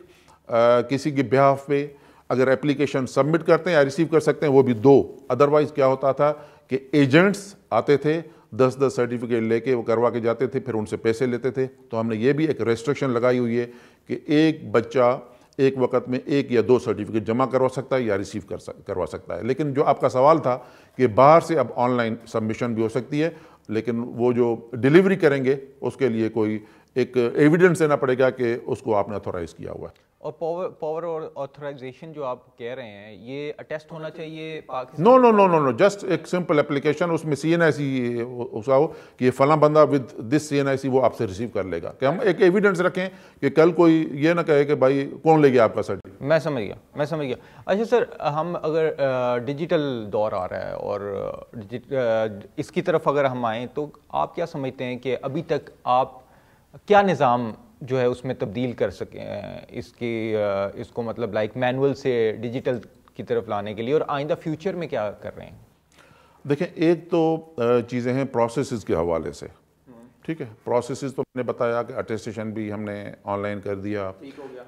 کسی کے بہاف پہ اگر اپلیکیشن سبمٹ کرتے ہیں یا ریسیو کر سکتے ہیں وہ بھی 2. ادروائز کیا ہوتا تھا کہ ایجنٹس آتے تھے 10 سرٹیفکیٹ لے کے وہ کروا کے جاتے تھے، پھر ان سے پیسے لیتے تھے. تو ہم نے یہ بھی ایک ریسٹرکشن لگائی ہوئی ہے کہ ایک بچہ ایک وقت میں 1 یا 2 سرٹیفکیٹ جمع کروا سکتا ہے یا ریسیو کروا سکتا ہے. لیکن جو آپ کا سوال تھا کہ باہر سے اب آن لائن سبمیشن بھی ہو سکتی ہے، لیکن وہ جو ڈیلیوری کریں گے اس کے لیے کوئی ایک ایویڈنس دینا پڑے گا کہ اس کو آپ نے اتھورائز کیا ہوا ہے. اور پاور اور آتھورائزیشن جو آپ کہہ رہے ہیں یہ اٹیسٹ ہونا چاہیے پاکستان؟ نو جسٹ ایک سمپل اپلیکیشن، اس میں CNIC اس کا ہو کہ یہ فلاں بندہ ود دس CNIC وہ آپ سے ریسیو کر لے گا، کہ ہم ایک ایویڈنس رکھیں کہ کل کوئی یہ نہ کہے کہ بھائی کون لے گیا آپ کا سرٹیفکیٹ. میں سمجھ گیا. اچھا سر، ہم اگر ڈیجیٹل دور آ رہا ہے اور اس کی طرف اگر ہم آئیں تو آپ کیا سمجھتے ہیں کہ ابھی تک آپ کیا نظام جو ہے اس میں تبدیل کر سکیں اس کو مطلب لائک مینول سے ڈیجیٹل کی طرف لانے کے لیے، اور آئندہ فیوچر میں کیا کر رہے ہیں؟ دیکھیں ایک تو چیزیں ہیں پروسیسز کے حوالے سے، ٹھیک ہے. پروسیسز تو میں نے بتایا کہ اٹیسٹیشن بھی ہم نے آن لائن کر دیا،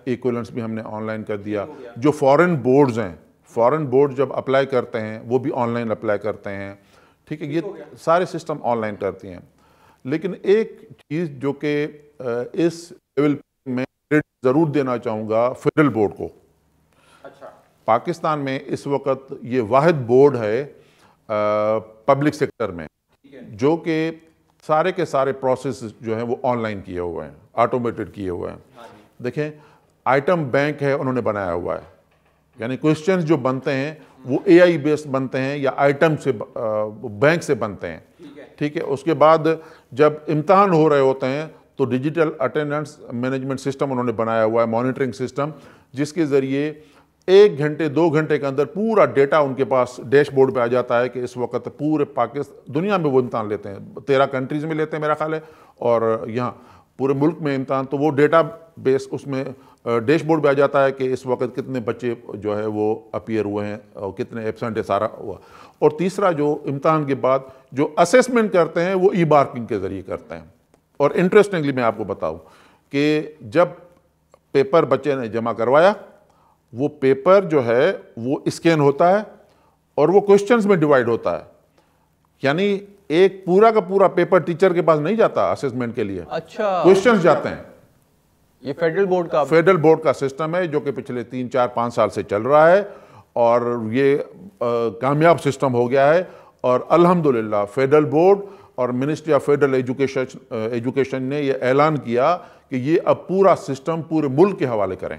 ایکولنس بھی ہم نے آن لائن کر دیا. جو فارن بورڈز ہیں، فارن بورڈ جب اپلائی کرتے ہیں وہ بھی آن لائن اپلائی کرتے ہیں، ٹھیک ہے. یہ سارے سسٹم آن لائن کرتی ہیں. لیکن ایک چیز جو کہ اس لیول میں ضرور دینا چاہوں گا فیڈرل بورڈ کو. پاکستان میں اس وقت یہ واحد بورڈ ہے پبلک سیکٹر میں جو کہ سارے کے سارے پروسیس جو ہیں وہ آن لائن کیے ہوئے ہیں، آٹومیٹڈ کیے ہوئے ہیں. دیکھیں آئٹم بینک ہے انہوں نے بنایا ہوا ہے، یعنی کوئسچنز جو بنتے ہیں وہ AI بیسڈ بنتے ہیں یا آئٹم سے بینک سے بنتے ہیں، ٹھیک ہے. اس کے بعد جب امتحان ہو رہے ہوتے ہیں تو ڈیجیٹل اٹینڈنس مینجمنٹ سسٹم انہوں نے بنایا ہوا ہے، مانیٹرنگ سسٹم، جس کے ذریعے 1 گھنٹے 2 گھنٹے کے اندر پورا ڈیٹا ان کے پاس ڈیش بورڈ پہ آ جاتا ہے کہ اس وقت پورے پاکستان دنیا میں وہ امتحان لیتے ہیں، 13 کنٹریز میں لیتے ہیں میرا خیال ہے، اور یہاں پورے ملک میں امتحان. تو وہ ڈیٹا بیس اس میں ڈیش بورڈ پہ آ جاتا ہے کہ اس وقت کتنے بچے جو ہے وہ اپیئر ہوئے ہیں اور کتنے ایبسنٹ ہے، سارا ہوا. اور تیسرا جو امتحان کے بعد جو اسیسمنٹ کرتے ہیں وہ مارکنگ کے ذریعے کرتے ہیں. اور انٹرسٹنگلی میں آپ کو بتاؤں کہ جب پیپر بچے نے جمع کروایا وہ پیپر جو ہے وہ اسکین ہوتا ہے اور وہ کوئسچنز میں ڈیوائیڈ ہوتا ہے، یعنی ایک پورا کا پورا پیپر ٹیچر کے پاس نہیں جاتا اسیسمنٹ کے لیے، اچھا کوئسچنز جاتے ہیں. یہ فیڈرل بورڈ کا سسٹم ہے جو کہ پچھلے 3-4-5 سال سے چل رہا ہے اور یہ کامیاب سسٹم ہو گیا ہے. اور الحمدللہ فیڈرل بورڈ اور منسٹری آف فیڈرل ایجوکیشن نے یہ اعلان کیا کہ یہ اب پورا سسٹم پورے ملک کے حوالے کریں.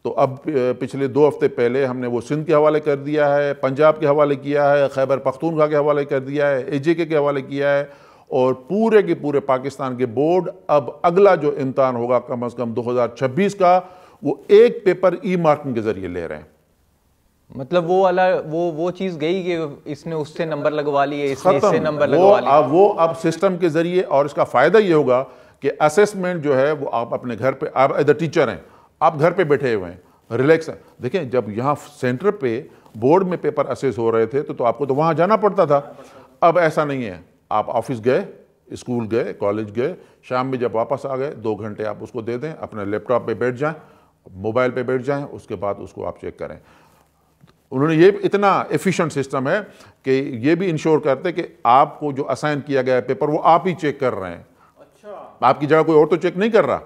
تو اب پچھلے 2 ہفتے پہلے ہم نے وہ سندھ کے حوالے کر دیا ہے، پنجاب کے حوالے کیا ہے، خیبر پختونخوا کے حوالے کر دیا ہے، AJK کے حوالے کیا ہے. اور پورے کے پورے پاکستان کے بورڈ اب اگلا جو امتحان ہوگا کم از کم 2026 کا وہ ایک پیپر مارکنگ کے ذریعے لے رہے ہیں. مطلب وہ چیز گئی کہ اس نے اس سے نمبر لگوا لیے، اس نے اس سے نمبر لگوا لیے. وہ اب سسٹم کے ذریعے، اور اس کا فائدہ یہ ہوگا کہ اسیسمنٹ جو ہے وہ آپ اپنے گھر پہ، آپ ایدر ٹیچر ہیں، آپ گھر پہ بیٹھے ہوئے ہیں، ریلیکس ہیں. دیکھیں جب یہاں سینٹر پہ بورڈ میں پیپر اسیس ہو رہے تھے تو آپ کو تو وہاں جانا پڑتا تھا. اب ایسا نہیں ہے، آپ آفس گئے، اسکول گئے، کالج گئے، شام میں جب واپس آ گئے 2 گھنٹے آپ اس کو دے دیں، اپنے لیپ ٹاپ پہ بیٹھ جائیں، موبائل پہ بیٹھ جائیں، اس کے بعد اس کو آپ چیک کریں. انہوں نے یہ اتنا ایفیشنٹ سسٹم ہے کہ یہ بھی انشور کرتے کہ آپ کو جو اسائن کیا گیا ہے پیپر وہ آپ ہی چیک کر رہے ہیں. آپ کی جگہ کوئی اور تو چیک نہیں کر رہا.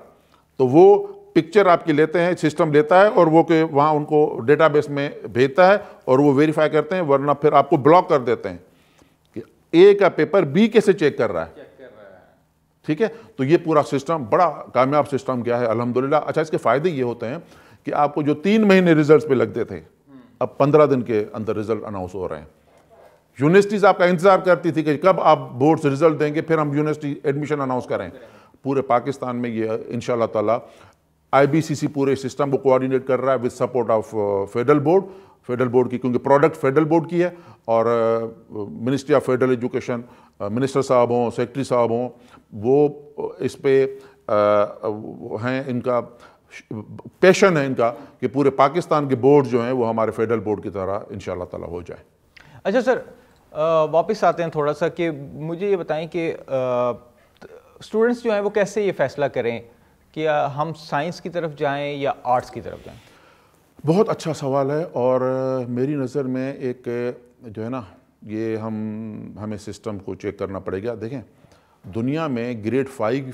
تو وہ پکچر آپ کی لیتے ہیں، سسٹم لیتا ہے اور وہ کہ وہاں ان کو ڈیٹا بیس میں بھیجتا ہے اور وہ ویریفائی کرتے ہیں، ورنہ پھر آپ کو بلاک کر دیتے ہیں کہ A کا پیپر B کیسے چیک کر رہا ہے. ٹھیک ہے. تو یہ پورا سسٹم بڑا کامیاب سسٹم کیا ہے الحمدللہ. اچھا اس کے فائدے یہ ہوتے ہیں کہ آپ کو جو 3 مہینے ریزلٹس پہ لگتے تھے اب 15 دن کے اندر رزلٹ اناؤنس ہو رہے ہیں. یونیورسٹیز آپ کا انتظار کرتی تھی کہ کب آپ بورڈ سے رزلٹ دیں گے پھر ہم یونیورسٹی ایڈمیشن اناؤنس کریں. پورے پاکستان میں یہ انشاءاللہ تعالی IBCC پورے سسٹم کو کوآرڈینیٹ کر رہا ہے with support of federal board. Federal board کی، کیونکہ پروڈکٹ فیڈرل بورڈ کی ہے اور ministry of federal education, minister صاحب ہوں، سیکرٹری صاحب ہوں، وہ اس پہ ہیں، ان کا پیشن ہے ان کا کہ پورے پاکستان کے بورڈ جو ہیں وہ ہمارے فیڈرل بورڈ کی طرح انشاءاللہ تعالی ہو جائیں۔ اچھا سر، واپس آتے ہیں تھوڑا سا کہ مجھے یہ بتائیں کہ اسٹوڈنٹس جو ہیں وہ کیسے یہ فیصلہ کریں کہ ہم سائنس کی طرف جائیں یا آرٹس کی طرف جائیں؟ بہت اچھا سوال ہے، اور میری نظر میں ایک جو ہے نا، یہ ہمیں سسٹم کو چیک کرنا پڑے گا۔ دیکھیں، دنیا میں گریڈ 5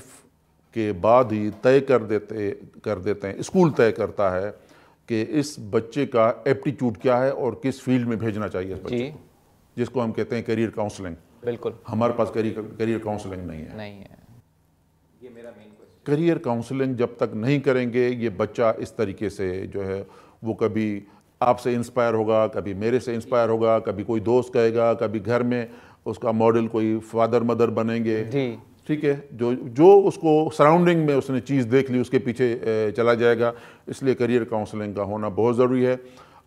کے بعد ہی طے کر دیتے ہیں، اسکول طے کرتا ہے کہ اس بچے کا ایپٹیٹیوڈ کیا ہے اور کس فیلڈ میں بھیجنا چاہیے اس بچے کو، جس کو ہم کہتے ہیں کیریئر کاؤنسلنگ۔ بالکل، ہمارے پاس کیریئر کاؤنسلنگ نہیں ہے۔ یہ میرا مین کوئسچن۔ کیریئر کاؤنسلنگ جب تک نہیں کریں گے، یہ بچہ اس طریقے سے جو ہے وہ کبھی آپ سے انسپائر ہوگا، کبھی میرے سے انسپائر ہوگا، کبھی کوئی دوست کہے گا، کبھی گھر میں اس کا ماڈل کوئی فادر مدر بنیں گے، ٹھیک ہے، جو اس کو سراؤنڈنگ میں اس نے چیز دیکھ لی اس کے پیچھے چلا جائے گا۔ اس لیے کیریئر کاؤنسلنگ کا ہونا بہت ضروری ہے۔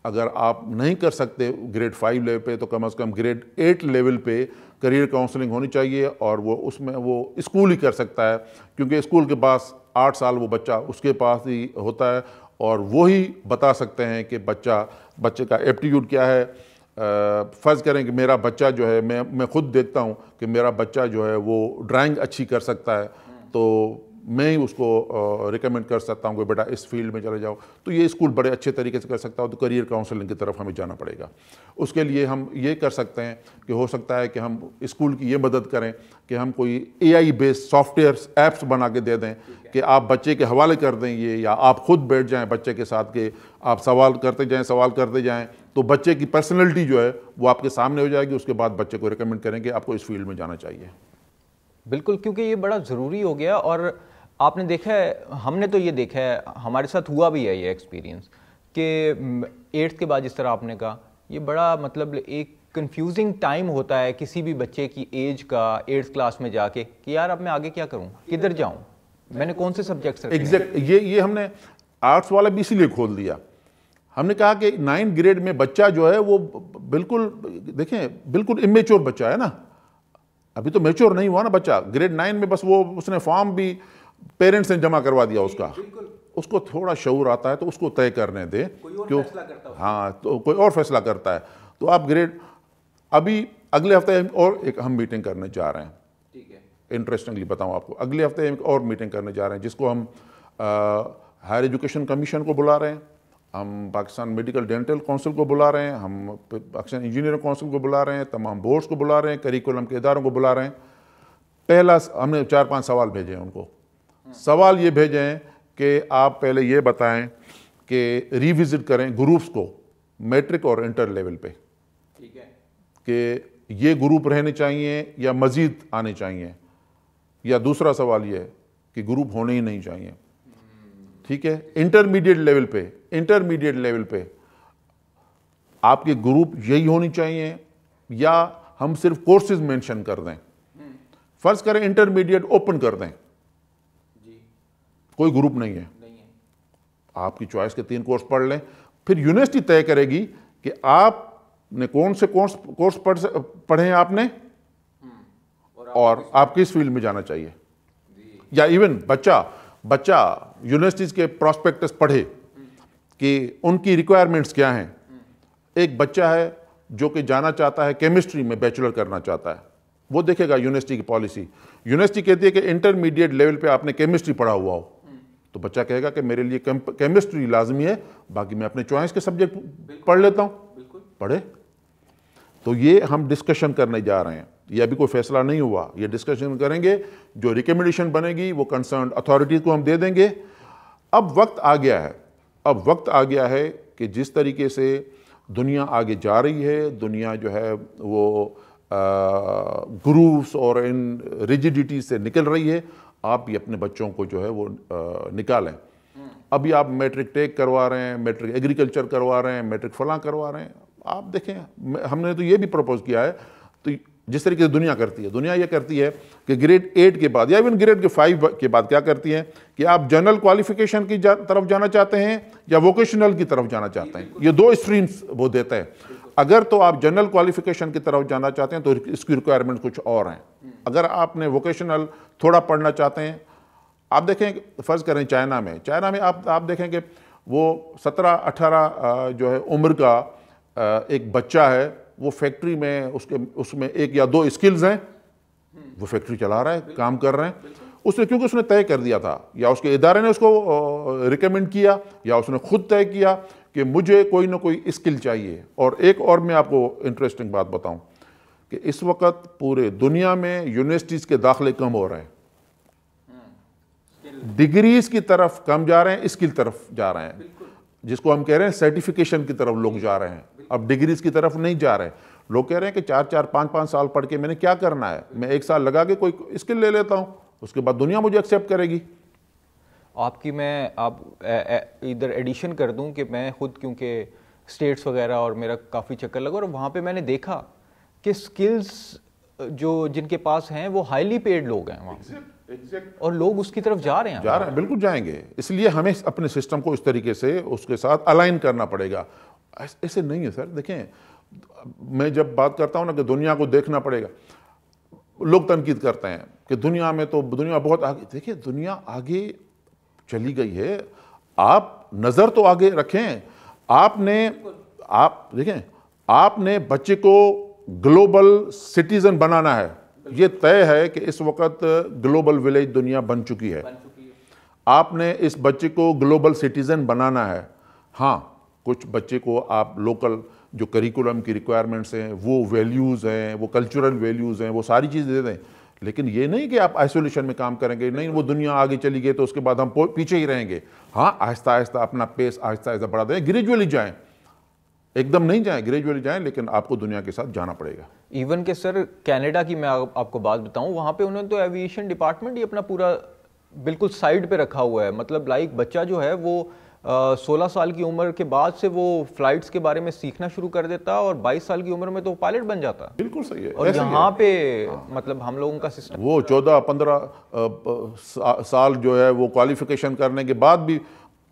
اگر آپ نہیں کر سکتے گریڈ 5 لیول پہ، تو کم از کم گریڈ 8 لیول پہ کیریئر کاؤنسلنگ ہونی چاہیے، اور وہ اس میں وہ اسکول ہی کر سکتا ہے، کیونکہ اسکول کے پاس 8 سال وہ بچہ اس کے پاس ہی ہوتا ہے، اور وہی بتا سکتے ہیں کہ بچے کا ایپٹیٹیوڈ کیا ہے۔ فرض کریں کہ میرا بچہ جو ہے، میں خود دیکھتا ہوں کہ میرا بچہ جو ہے وہ ڈرائنگ اچھی کر سکتا ہے، تو میں ہی اس کو ریکمینڈ کر سکتا ہوں کہ بیٹا اس فیلڈ میں چلے جاؤ، تو یہ اسکول بڑے اچھے طریقے سے کر سکتا ہو، تو کیریئر کاؤنسلنگ کی طرف ہمیں جانا پڑے گا۔ اس کے لیے ہم یہ کر سکتے ہیں کہ ہو سکتا ہے کہ ہم اسکول کی یہ مدد کریں کہ ہم کوئی AI base soft where apps بنا کے دے دیں کہ آپ بچے کے حوالے کر دیں یہ، یا آپ خود بیٹھ جائیں بچے کے ساتھ کہ آپ سوال کرتے جائیں، تو بچے کی پرسنالٹی جو ہے وہ آپ کے سامنے ہو جائے گی، اس کے بعد بچے کو ریکمینڈ کریں کہ آپ کو اس فیلڈ میں جانا چاہیے۔ بالکل، کیونکہ یہ بڑا ضروری ہو گیا، اور آپ نے دیکھا ہے، ہم نے تو یہ دیکھا ہے، ہمارے ساتھ ہوا بھی ہے یہ ایکسپیرینس کہ 8th کے بعد جس طرح آپ نے کہا، یہ بڑا مطلب ایک کنفیوزنگ ٹائم ہوتا ہے کسی بھی بچے کی ایج کا 8th کلاس میں جا کے کہ یار اب میں آگے کیا کروں، کدھر جاؤں، میں نے کون سے سبجیکٹس رکھنے ہیں۔ ایگزیکٹ، یہ ہم نے آرٹس والا بھی اسی لیے کھول دیا۔ ہم نے کہا کہ 9 گریڈ میں بچہ جو ہے وہ بالکل، دیکھیں، بالکل امیچور بچہ ہے نا، ابھی تو میچور نہیں ہوا نا بچہ، گریڈ 9 میں بس اس نے فارم بھی پیرنٹس نے جمع کروا دیا اس کا، اس کو تھوڑا شعور آتا ہے تو اس کو طے کرنے دے، ہاں، تو کوئی اور فیصلہ کرتا ہے۔ تو آپ ابھی اگلے ہفتے اور ایک ہم میٹنگ کرنے جا رہے ہیں، انٹرسٹنگلی بتاؤں آپ کو، اگلے ہفتے ایک اور میٹنگ کرنے جا رہے ہیں جس کو ہم ہائر ایجوکیشن کمیشن کو بلا رہے ہیں، ہم پاکستان میڈیکل ڈینٹل کونسل کو بلا رہے ہیں، ہم پاکستان انجینئرنگ کونسل کو بلا رہے ہیں، تمام بورڈز کو بلا رہے ہیں، کریکولم کے اداروں کو بلا رہے ہیں۔ پہلا ہم نے 4-5 سوال بھیجے ہیں ان کو۔ سوال یہ بھیجے ہیں کہ آپ پہلے یہ بتائیں کہ ریوزٹ کریں گروپس کو میٹرک اور انٹر لیول پہ، کہ یہ گروپ رہنے چاہیے یا مزید آنے چاہیے، یا دوسرا سوال یہ ہے کہ گروپ ہونے ہی نہیں چاہیے، ٹھیک ہے۔ انٹرمیڈیٹ لیول پہ آپ کے گروپ یہی ہونی چاہیے یا ہم صرف کورسز مینشن کر دیں، فرض کریں انٹرمیڈیٹ اوپن کر دیں، کوئی گروپ نہیں ہے، آپ کی چوائس کے 3 کورس پڑھ لیں، پھر یونیورسٹی طے کرے گی کہ آپ نے کون سے کورس پڑھے ہیں آپ نے، اور آپ کس فیلڈ میں جانا چاہیے، یا ایون بچہ یونیورسٹیز کے پراسپیکٹس پڑھے کہ ان کی ریکوائرمنٹس کیا ہیں۔ ایک بچہ ہے جو کہ جانا چاہتا ہے کیمسٹری میں، بیچلر کرنا چاہتا ہے، وہ دیکھے گا یونیورسٹی کی پالیسی، یونیورسٹی کہتی ہے کہ انٹرمیڈیٹ لیول پہ آپ نے کیمسٹری پڑھا ہوا ہو، تو بچہ کہے گا کہ میرے لیے کیمسٹری لازمی ہے، باقی میں اپنے چوائس کے سبجیکٹ پڑھ لیتا ہوں، پڑھے۔ تو یہ ہم ڈسکشن کرنے جا رہے ہیں، یہ ابھی کوئی فیصلہ نہیں ہوا، یہ ڈسکشن کریں گے، جو ریکمنڈیشن بنے گی وہ کنسرنڈ اتھارٹیز کو ہم دے دیں گے۔ اب وقت آ گیا ہے کہ جس طریقے سے دنیا آگے جا رہی ہے، دنیا جو ہے وہ گروپس اور ان ریجیڈیٹیز سے نکل رہی ہے، آپ بھی اپنے بچوں کو جو ہے وہ نکالیں۔ ابھی آپ میٹرک ٹیک کروا رہے ہیں، میٹرک ایگریکلچر کروا رہے ہیں، میٹرک فلاں کروا رہے ہیں، آپ دیکھیں، ہم نے تو یہ بھی پروپوز کیا ہے، تو جس طریقے سے دنیا کرتی ہے. دنیا یہ کرتی ہے کہ گریڈ 8 کے بعد یا ایون گریڈ 5 کے بعد کیا کرتی ہے کہ آپ جنرل کوالیفیکیشن کی طرف جانا چاہتے ہیں یا ووکیشنل کی طرف جانا چاہتے ہیں. یہ 2 اسٹریمز وہ دیتا ہے. اگر تو آپ جنرل کوالیفیکیشن کی طرف جانا چاہتے ہیں تو اس کی ریکوائرمنٹ کچھ اور ہیں. اگر آپ نے ووکیشنل تھوڑا پڑھنا چاہتے ہیں, آپ دیکھیں فرض کریں چائنا میں آپ دیکھیں کہ وہ 17-18 جو ہے عمر کا ایک بچہ ہے, وہ فیکٹری میں اس میں 1 یا 2 اسکلز ہیں, وہ فیکٹری چلا رہا ہے, کام کر رہے ہیں. اس نے کیونکہ اس نے طے کر دیا تھا یا اس کے ادارے نے اس کو ریکمنڈ کیا یا اس نے خود طے کیا کہ مجھے کوئی نہ کوئی اسکل چاہیے. اور ایک اور میں آپ کو انٹرسٹنگ بات بتاؤں کہ اس وقت پورے دنیا میں یونیورسٹیز کے داخلے کم ہو رہے ہیں, ڈگریز کی طرف کم جا رہے ہیں, اسکل طرف جا رہے ہیں, جس کو ہم کہہ رہے ہیں سرٹیفیکیشن کی طرف لوگ جا رہے ہیں. اب ڈگریز کی طرف نہیں جا رہے. لوگ کہہ رہے ہیں کہ 4-5 سال پڑھ کے میں نے کیا کرنا ہے, میں 1 سال لگا کے کوئی اسکل لے لیتا ہوں, اس کے بعد دنیا مجھے ایکسیپٹ کرے گی. آپ ادھر ایڈیشن کر دوں کہ میں خود کیونکہ اسٹیٹس وغیرہ اور میرا کافی چکر لگا, اور وہاں پہ میں نے دیکھا کہ اسکلز جو جن کے پاس ہیں وہ ہائیلی پیڈ لوگ ہیں وہاں, اور لوگ اس کی طرف جا رہے ہیں. بالکل جائیں گے. اس لیے ہمیں اپنے سسٹم کو اس طریقے سے اس کے ساتھ الائن کرنا پڑے گا. ایسے نہیں ہے سر. دیکھیں میں جب بات کرتا ہوں نا کہ دنیا کو دیکھنا پڑے گا, لوگ تنقید کرتے ہیں کہ دنیا میں تو دنیا بہت آگے. دیکھیں دنیا آگے چلی گئی ہے, آپ نظر تو آگے رکھیں. آپ نے بچے کو گلوبل سٹیزن بنانا ہے. یہ طے ہے کہ اس وقت گلوبل ولیج دنیا بن چکی ہے. آپ نے اس بچے کو گلوبل سٹیزن بنانا ہے. ہاں کچھ بچے کو آپ لوکل جو کریکولم کی ریکوائرمنٹس ہیں, وہ ویلیوز ہیں, وہ کلچرل ویلیوز ہیں, وہ ساری چیزیں دے دیں. لیکن یہ نہیں کہ آپ آئسولیشن میں کام کریں گے, نہیں وہ دنیا آگے چلی گئی تو اس کے بعد ہم پیچھے ہی رہیں گے. ہاں آہستہ آہستہ اپنا پیس آہستہ آہستہ بڑھا دیں, گریجولی جائیں, ایک دم نہیں جائیں, گریجولی جائیں, لیکن آپ کو دنیا کے ساتھ جانا پڑے گا. ایون کہ سر کینیڈا کی میں آپ کو بات بتاؤں, وہاں پہ انہوں نے تو ایویشن ڈپارٹمنٹ ہی اپنا پورا بالکل سائڈ پہ رکھا ہوا ہے. مطلب لائک بچہ جو ہے وہ 16 سال کی عمر کے بعد سے وہ فلائٹس کے بارے میں سیکھنا شروع کر دیتا, اور 22 سال کی عمر میں تو پائلٹ بن جاتا. بالکل صحیح ہے. اور یہاں پہ مطلب ہم لوگوں کا سسٹم وہ 14-15 سال جو ہے وہ کوالیفیکیشن کرنے کے بعد بھی,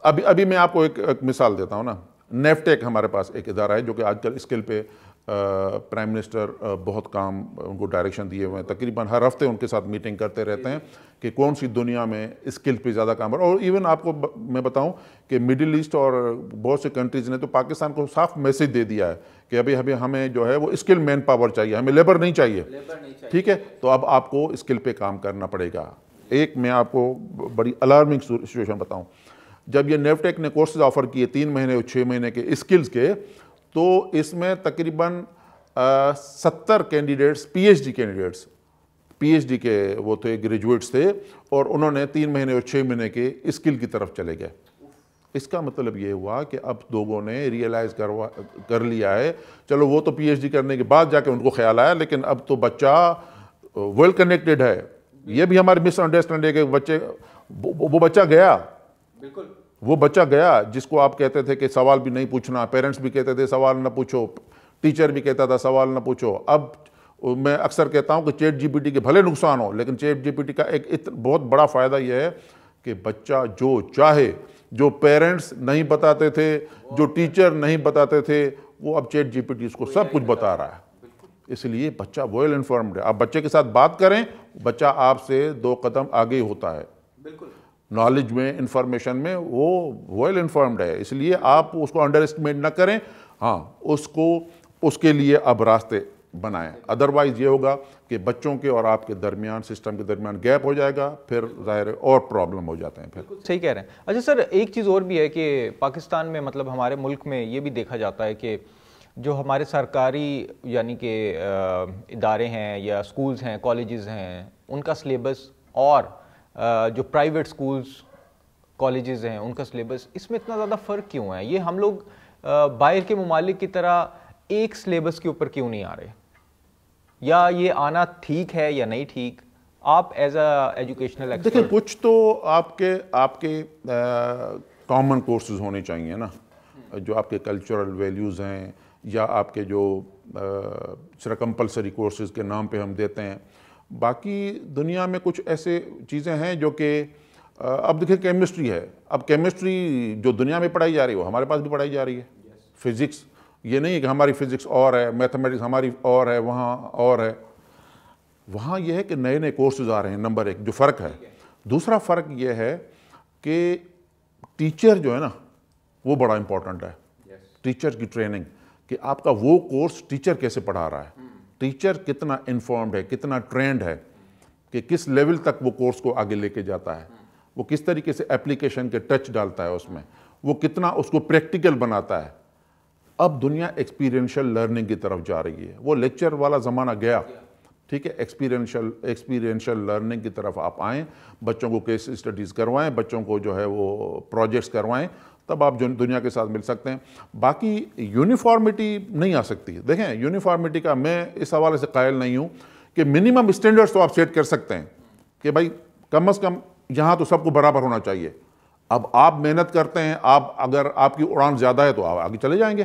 ابھی میں آپ کو ایک مثال دیتا ہوں نا. نیفٹیک ہمارے پاس ایک ادارہ ہے جو کہ آج کل اسکل پہ پرائم منسٹر بہت کام ان کو ڈائریکشن دیے ہوئے ہیں. تقریباً ہر ہفتے ان کے ساتھ میٹنگ کرتے رہتے ہیں کہ کون سی دنیا میں اسکل پہ زیادہ کام ہو رہا ہے. اور ایون آپ کو میں بتاؤں کہ مڈل ایسٹ اور بہت سے کنٹریز نے تو پاکستان کو صاف میسج دے دیا ہے کہ ابھی ہمیں جو ہے وہ اسکل مین پاور چاہیے, ہمیں لیبر نہیں چاہیے. ٹھیک ہے, تو اب آپ کو اسکل پہ کام کرنا پڑے گا. ایک میں آپ کو بڑی الارمنگ سچویشن بتاؤں. جب یہ نیفٹیک نے کورسز آفر کیے 3 مہینے اور 6 مہینے کے اسکلز کے, تو اس میں تقریباً 70 کینڈیڈیٹس پی ایچ ڈی کے وہ تھے, گریجویٹس تھے, اور انہوں نے 3 مہینے اور 6 مہینے کے اسکل کی طرف چلے گئے. اس کا مطلب یہ ہوا کہ اب لوگوں نے ریئلائز کر لیا ہے, چلو وہ تو پی ایچ ڈی کرنے کے بعد جا کے ان کو خیال آیا, لیکن اب تو بچہ ویل کنیکٹڈ ہے. یہ بھی ہماری مس انڈرسٹینڈنگ ہے کہ وہ بچہ گیا, وہ بچہ گیا جس کو آپ کہتے تھے کہ سوال بھی نہیں پوچھنا, پیرنٹس بھی کہتے تھے سوال نہ پوچھو, ٹیچر بھی کہتا تھا سوال نہ پوچھو. اب میں اکثر کہتا ہوں کہ چیٹ جی پی ٹی کے بھلے نقصان ہو, لیکن چیٹ جی پی ٹی کا ایک بہت بڑا فائدہ یہ ہے کہ بچہ جو چاہے, جو پیرنٹس نہیں بتاتے تھے, جو ٹیچر نہیں بتاتے تھے, وہ اب چیٹ جی پی ٹی اس کو سب کچھ بتا رہا ہے. اس لیے بچہ ویل انفارمڈ ہے. آپ بچے کے ساتھ بات کریں, بچہ آپ سے 2 قدم آگے ہوتا ہے. نالج میں, انفارمیشن میں وہ ویل انفارمڈ ہے. اس لیے آپ اس کو انڈر اسٹیمیٹ نہ کریں. ہاں اس کے لیے اب راستے بنائیں, ادروائز یہ ہوگا کہ بچوں کے اور آپ کے درمیان, سسٹم کے درمیان گیپ ہو جائے گا, پھر ظاہر اور پرابلم ہو جاتے ہیں. پھر صحیح کہہ رہے ہیں. اچھا سر, ایک چیز اور بھی ہے کہ پاکستان میں مطلب ہمارے ملک میں یہ بھی دیکھا جاتا ہے کہ جو ہمارے سرکاری یعنی کہ ادارے ہیں یا اسکولز ہیں, کالجز ہیں, ان کا سلیبس اور جو پرائیویٹ سکولز کالجز ہیں ان کا سلیبس, اس میں اتنا زیادہ فرق کیوں ہے؟ یہ ہم لوگ باہر کے ممالک کی طرح ایک سلیبس کے اوپر کیوں نہیں آ رہے, یا یہ آنا ٹھیک ہے یا نہیں ٹھیک؟ آپ ایز اے ایجوکیشنل ایکسپرٹ دیکھیں, کچھ تو آپ کے کامن کورسز ہونے چاہیے نا, جو آپ کے کلچرل ویلیوز ہیں یا آپ کے جو صرف کمپلسری کورسز کے نام پہ ہم دیتے ہیں. باقی دنیا میں کچھ ایسے چیزیں ہیں جو کہ اب دیکھیں کیمسٹری ہے, اب کیمسٹری جو دنیا میں پڑھائی جا رہی ہے وہ ہمارے پاس بھی پڑھائی جا رہی ہے. فزکس یہ نہیں ہے کہ ہماری فزکس اور ہے, میتھمیٹکس ہماری اور ہے, وہاں اور ہے. وہاں یہ ہے کہ نئے نئے کورسز آ رہے ہیں, نمبر ایک جو فرق ہے. دوسرا فرق یہ ہے کہ ٹیچر جو ہے نا وہ بڑا امپورٹنٹ ہے. ٹیچر کی ٹریننگ, کہ آپ کا وہ کورس ٹیچر کیسے پڑھا رہا ہے, ٹیچر کتنا انفارمڈ ہے, کتنا ٹرینڈ ہے, کہ کس لیول تک وہ کورس کو آگے لے کے جاتا ہے, وہ کس طریقے سے اپلیکیشن کے ٹچ ڈالتا ہے اس میں, وہ کتنا اس کو پریکٹیکل بناتا ہے. اب دنیا ایکسپیرینشل لرننگ کی طرف جا رہی ہے. وہ لیکچر والا زمانہ گیا, ٹھیک ہے. ایکسپیرینشل لرننگ کی طرف آپ آئیں, بچوں کو کیس اسٹڈیز کروائیں, بچوں کو جو ہے وہ پروجیکٹس کروائیں, تب آپ دنیا کے ساتھ مل سکتے ہیں. باقی یونیفارمٹی نہیں آ سکتی. دیکھیں یونیفارمٹی کا میں اس حوالے سے قائل نہیں ہوں کہ منیمم اسٹینڈرڈز تو آپ سیٹ کر سکتے ہیں کہ بھائی کم از کم یہاں تو سب کو برابر ہونا چاہیے. اب آپ محنت کرتے ہیں, آپ اگر آپ کی اڑان زیادہ ہے تو آپ آگے چلے جائیں گے,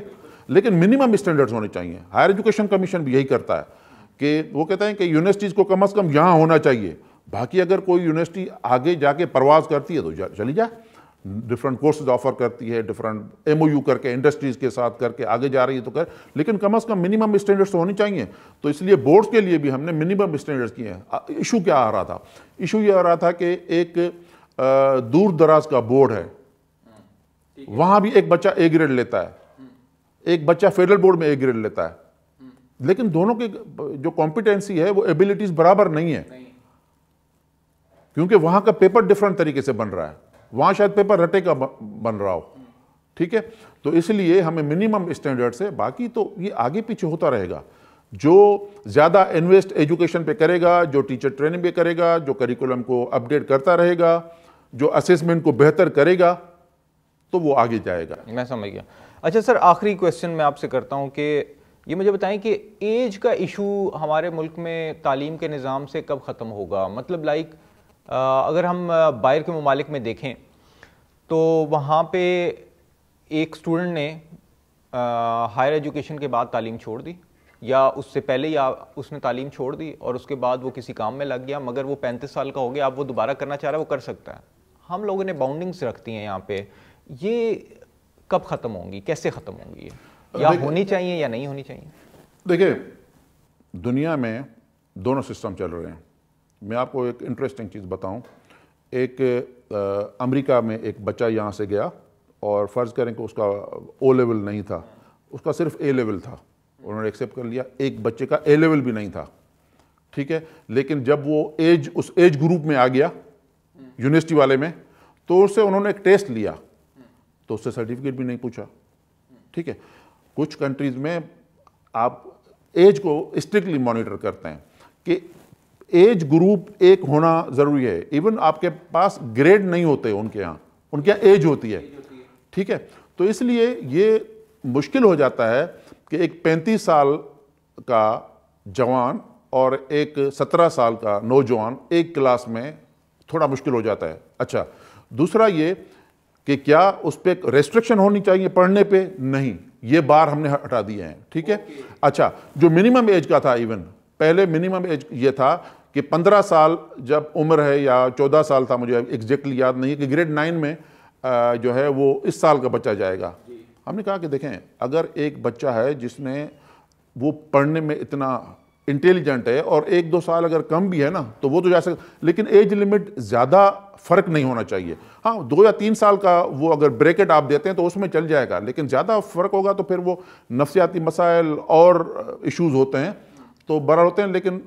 لیکن منیمم اسٹینڈرڈز ہونے چاہیے. ہائر ایجوکیشن کمیشن بھی یہی کرتا ہے کہ وہ کہتے ہیں کہ یونیورسٹیز کو کم از کم یہاں ہونا چاہیے. باقی اگر کوئی یونیورسٹی آگے جا کے پرواز کرتی ہے تو چلی جائے, ڈفرنٹ کورسز آفر کرتی ہے, ڈفرنٹ MOU کر کے انڈسٹریز کے ساتھ کر کے آگے جا رہی ہے تو کر, لیکن کم از کم منیمم اسٹینڈرڈز تو ہونی چاہیے. تو اس لیے بورڈز کے لیے بھی ہم نے منیمم اسٹینڈرڈز کیے ہیں. ایشو کیا آ رہا تھا؟ ایشو یہ آ رہا تھا کہ ایک دور دراز کا بورڈ ہے, وہاں بھی ایک بچہ A گریڈ لیتا ہے, ایک بچہ فیڈرل بورڈ میں A گریڈ لیتا ہے, لیکن دونوں کی جو کمپیٹنسی ہے وہ ایبیلٹیز برابر نہیں ہے, کیونکہ وہاں کا پیپر ڈفرنٹ طریقے سے بن رہا ہے, وہاں شاید پیپر رٹے کا بن رہا ہو, ٹھیک ہے. تو اس لیے ہمیں منیمم اسٹینڈرڈ سے, باقی تو یہ آگے پیچھے ہوتا رہے گا. جو زیادہ انویسٹ ایجوکیشن پہ کرے گا, جو ٹیچر ٹریننگ پہ کرے گا, جو کریکولم کو اپڈیٹ کرتا رہے گا, جو اسیسمنٹ کو بہتر کرے گا, تو وہ آگے جائے گا. میں سمجھ گیا. اچھا سر, آخری کویسچن میں آپ سے کرتا ہوں کہ یہ مجھے بتائیں کہ ایج کا ایشو ہمارے ملک میں تعلیم کے نظام سے کب ختم ہوگا؟ مطلب لائک اگر ہم باہر کے ممالک میں دیکھیں تو وہاں پہ ایک اسٹوڈنٹ نے ہائر ایجوکیشن کے بعد تعلیم چھوڑ دی, یا اس سے پہلے یا اس نے تعلیم چھوڑ دی اور اس کے بعد وہ کسی کام میں لگ گیا, مگر وہ 35 سال کا ہو گیا, اب وہ دوبارہ کرنا چاہ رہا ہے, وہ کر سکتا ہے. ہم لوگوں نے باؤنڈنگز رکھتی ہیں یہاں پہ, یہ کب ختم ہوں گی, کیسے ختم ہوں گی, یا ہونی چاہیے یا نہیں ہونی چاہیے؟ دیکھیں دنیا میں دونوں سسٹم چل رہے ہیں. میں آپ کو ایک انٹرسٹنگ چیز بتاؤں. ایک امریکہ میں ایک بچہ یہاں سے گیا اور فرض کریں کہ اس کا O لیول نہیں تھا, اس کا صرف A لیول تھا, انہوں نے ایکسیپٹ کر لیا. ایک بچے کا A لیول بھی نہیں تھا, ٹھیک ہے, لیکن جب وہ اس ایج گروپ میں آ گیا یونیورسٹی والے میں, تو اس سے انہوں نے ایک ٹیسٹ لیا, تو اس سے سرٹیفکیٹ بھی نہیں پوچھا, ٹھیک ہے. کچھ کنٹریز میں آپ ایج کو اسٹرکٹلی مانیٹر کرتے ہیں کہ ایج گروپ ایک ہونا ضروری ہے. ایون آپ کے پاس گریڈ نہیں ہوتے ان کے یہاں, ان کے یہاں ایج ہوتی ہے, ٹھیک ہے. تو اس لیے یہ مشکل ہو جاتا ہے کہ ایک 35 سال کا جوان اور ایک 17 سال کا نوجوان ایک کلاس میں, تھوڑا مشکل ہو جاتا ہے. اچھا, دوسرا یہ کہ کیا اس پہ ریسٹرکشن ہونی چاہیے پڑھنے پہ؟ نہیں, یہ بار ہم نے ہٹا دیے ہیں, ٹھیک ہے. اچھا, جو منیمم ایج کا تھا, ایون پہلے منیمم ایج یہ تھا کہ 15 سال جب عمر ہے, یا 14 سال تھا, مجھے ایگزیکٹلی یاد نہیں, کہ گریڈ 9 میں جو ہے وہ اس سال کا بچہ جائے گا. ہم نے کہا کہ دیکھیں اگر ایک بچہ ہے جس نے وہ پڑھنے میں اتنا انٹیلیجنٹ ہے اور 1-2 سال اگر کم بھی ہے نا تو وہ تو جا سکتا, لیکن ایج لمٹ زیادہ فرق نہیں ہونا چاہیے. ہاں 2 یا 3 سال کا وہ اگر بریکٹ آپ دیتے ہیں تو اس میں چل جائے گا, لیکن زیادہ فرق ہوگا تو پھر وہ نفسیاتی مسائل اور ایشوز ہوتے ہیں تو بہرحال ہوتے ہیں. لیکن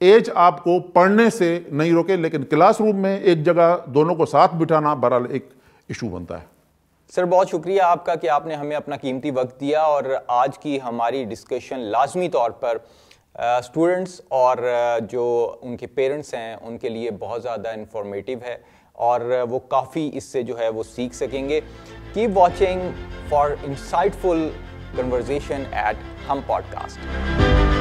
ایج آپ کو پڑھنے سے نہیں روکے, لیکن کلاس روم میں ایک جگہ دونوں کو ساتھ بٹھانا بہرحال ایک ایشو بنتا ہے. سر بہت شکریہ آپ کا کہ آپ نے ہمیں اپنا قیمتی وقت دیا, اور آج کی ہماری ڈسکشن لازمی طور پر اسٹوڈنٹس اور جو ان کے پیرنٹس ہیں ان کے لیے بہت زیادہ انفارمیٹیو ہے, اور وہ کافی اس سے جو ہے وہ سیکھ سکیں گے. Keep watching for insightful conversation at ہم پوڈ کاسٹ.